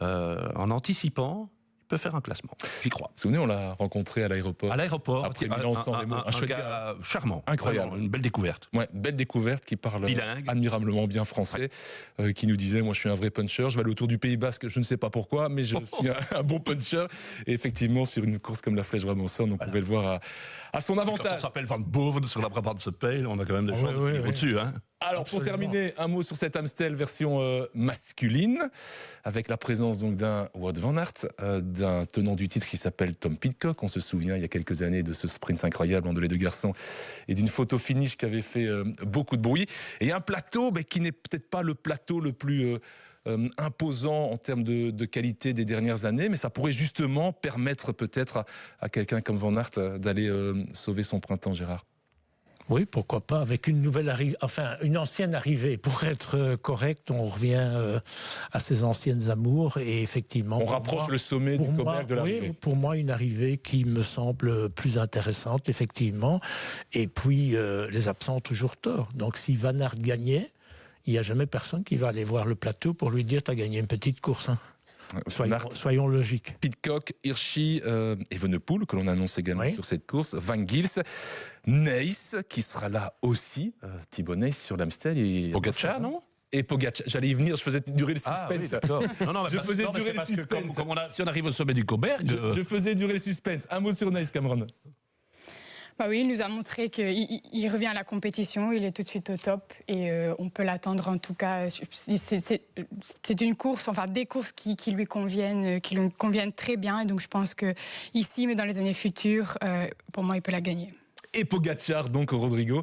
En anticipant, il peut faire un classement. J'y crois. Vous vous souvenez, on l'a rencontré à l'aéroport. Après Milan-San Remo. Un chouette gars charmant. Incroyable. Vraiment, une belle découverte. Ouais, belle découverte, qui parle admirablement bien français, qui nous disait, moi je suis un vrai puncher, je vais aller autour du Pays Basque, je ne sais pas pourquoi, mais je suis un bon puncher. Et effectivement, sur une course comme la Flèche Brabançonne, on pouvait le voir à son avantage. Quand on s'appelle Van Boven sur la Brabantse Pijl, on a quand même des choses au-dessus. Hein. Alors, pour terminer, un mot sur cette Amstel version masculine, avec la présence donc d'un Wout van Aert, d'un tenant du titre qui s'appelle Tom Pidcock. On se souvient il y a quelques années de ce sprint incroyable entre les deux garçons et d'une photo finish qui avait fait beaucoup de bruit. Et un plateau qui n'est peut-être pas le plateau le plus imposant en termes de qualité des dernières années, mais ça pourrait justement permettre peut-être à quelqu'un comme Van Aert d'aller sauver son printemps, Gérard. Oui, pourquoi pas, avec une nouvelle arrivée, une ancienne arrivée. Pour être correct, on revient à ses anciennes amours et effectivement... On rapproche le sommet du Cobberg de l'arrivée. Oui, pour moi, une arrivée qui me semble plus intéressante, effectivement. Et puis, les absents ont toujours tort. Donc, si Van Aert gagnait, il n'y a jamais personne qui va aller voir le plateau pour lui dire « t'as gagné une petite course hein. ». Soyons logiques. Pidcock, Hirschi, Evenepoel, que l'on annonce également sur cette course, Van Gils, Neyss, qui sera là aussi, Thibaut Neyss sur l'Amstel. Pogacar, non ? Et Pogacar, j'allais y venir, je faisais durer le suspense. Je faisais durer le suspense. Si on arrive au sommet du Cobberg... Je faisais durer le suspense. Un mot sur Neyss, Cameron. Bah oui, il nous a montré qu'il revient à la compétition, il est tout de suite au top et on peut l'attendre en tout cas. C'est une course, enfin des courses qui lui conviennent très bien et donc je pense que ici, mais dans les années futures, pour moi, il peut la gagner. et Pogačar, donc Rodrigo,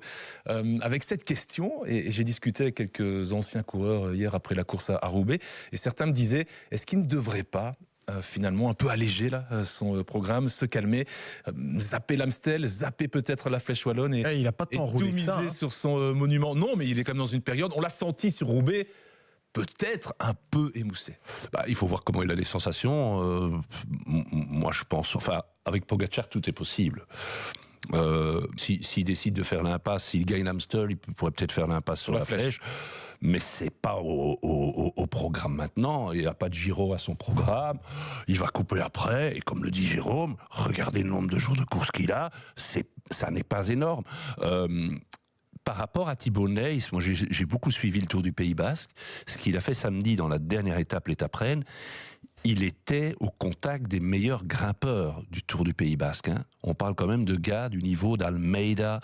avec cette question, et j'ai discuté avec quelques anciens coureurs hier après la course à Roubaix, et certains me disaient, est-ce qu'il ne devrait pas finalement un peu alléger là, son programme, se calmer, zapper l'Amstel, zapper peut-être la Flèche Wallonne et, il a pas tant roulé tout miser sur son monument. Non, mais il est quand même dans une période, on l'a senti sur Roubaix, peut-être un peu émoussé. Il faut voir comment il a les sensations. Moi, je pense, avec Pogačar, tout est possible. S'il décide de faire l'impasse, s'il gagne l'Amstel, il pourrait peut-être faire l'impasse sur la Flèche. Mais c'est pas au programme maintenant. Il n'y a pas de Giro à son programme. Il va couper après. Et comme le dit Jérôme, regardez le nombre de jours de course qu'il a. Ça n'est pas énorme. Par rapport à Thibaut Nys, moi j'ai beaucoup suivi le Tour du Pays Basque. Ce qu'il a fait samedi dans la dernière étape, l'étape Rennes, il était au contact des meilleurs grimpeurs du Tour du Pays Basque. On parle quand même de gars du niveau d'Almeida.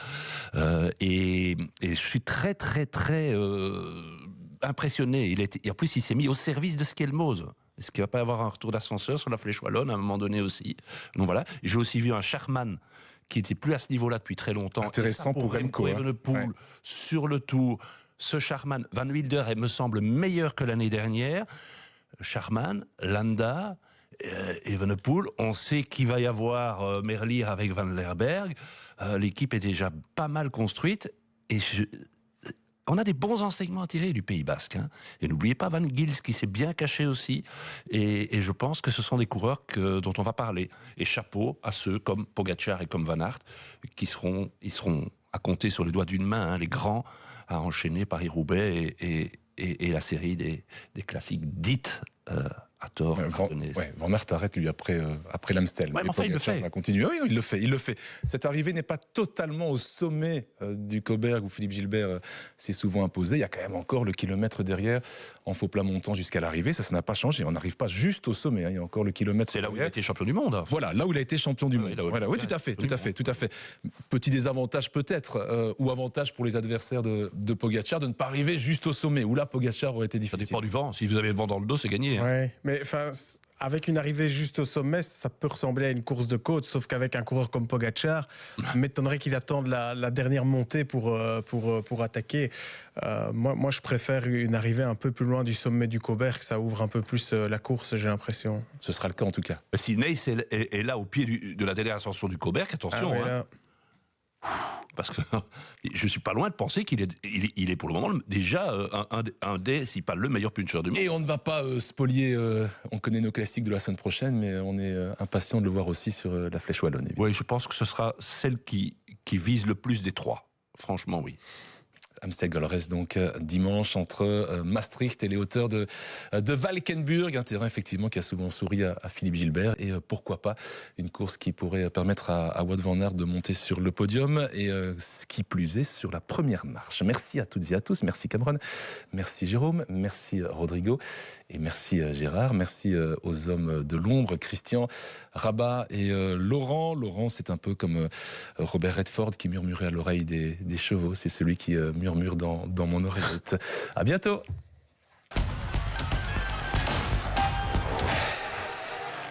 Et je suis très, très, très impressionné. En plus, il s'est mis au service de Skelmose. Est-ce qu'il ne va pas y avoir un retour d'ascenseur sur la Flèche Wallonne à un moment donné aussi? Donc voilà. J'ai aussi vu un Schachmann qui n'était plus à ce niveau-là depuis très longtemps. Intéressant pour Remco Evenepoel sur le Tour. Ce Schachmann, Van Wilder, me semble meilleur que l'année dernière. Schachmann, Landa, Evenepoel, on sait qu'il va y avoir Merlier avec Van Lerberg. L'équipe est déjà pas mal construite et on a des bons enseignements à tirer du Pays Basque. Et n'oubliez pas Van Gils qui s'est bien caché aussi. Et je pense que ce sont des coureurs dont on va parler. Et chapeau à ceux comme Pogačar et comme Van Aert ils seront à compter sur les doigts d'une main, les grands à enchaîner Paris-Roubaix et la série des classiques dites à tort. Van Aert arrête lui après l'Amstel. Mais enfin, il le fait. Va continuer. Oui, il le fait. Cette arrivée n'est pas totalement au sommet du Cauberg où Philippe Gilbert s'est souvent imposé. Il y a quand même encore le kilomètre derrière en faux plat montant jusqu'à l'arrivée. Ça n'a pas changé. On n'arrive pas juste au sommet. Il y a encore le kilomètre. C'est là où il a été champion du monde. Voilà, là où il a été champion du monde. Oui, tout à fait. Petit désavantage peut-être, ou avantage pour les adversaires de Pogačar de ne pas arriver juste au sommet. Où là, Pogačar aurait été difficile. Ça dépend du vent. Si vous avez le vent dans le dos, c'est gagné. Ouais. Mais avec une arrivée juste au sommet, ça peut ressembler à une course de côte, sauf qu'avec un coureur comme Pogačar, m'étonnerait qu'il attende la dernière montée pour attaquer. Moi, je préfère une arrivée un peu plus loin du sommet du Cauberg, ça ouvre un peu plus la course, j'ai l'impression. Ce sera le cas en tout cas. Si Nys est là au pied de la dernière ascension du Cauberg, attention. Parce que je suis pas loin de penser qu'il est pour le moment déjà un des, si pas le meilleur puncher du monde. Et on ne va pas spolier, on connaît nos classiques de la semaine prochaine, mais on est impatient de le voir aussi sur la Flèche Wallonne. Oui, je pense que ce sera celle qui vise le plus des trois. Franchement, oui. Amstel Gold Race donc dimanche entre Maastricht et les hauteurs de Valkenburg, un terrain effectivement qui a souvent souri à Philippe Gilbert et pourquoi pas une course qui pourrait permettre à Wout van Aert de monter sur le podium et ce qui plus est sur la première marche. Merci à toutes et à tous, merci Cameron, merci Jérôme, merci Rodrigo et merci Gérard, merci aux hommes de l'ombre, Christian, Rabat et Laurent. Laurent, c'est un peu comme Robert Redford qui murmurait à l'oreille des chevaux, c'est celui qui murmure dans mon oreillette. À bientôt.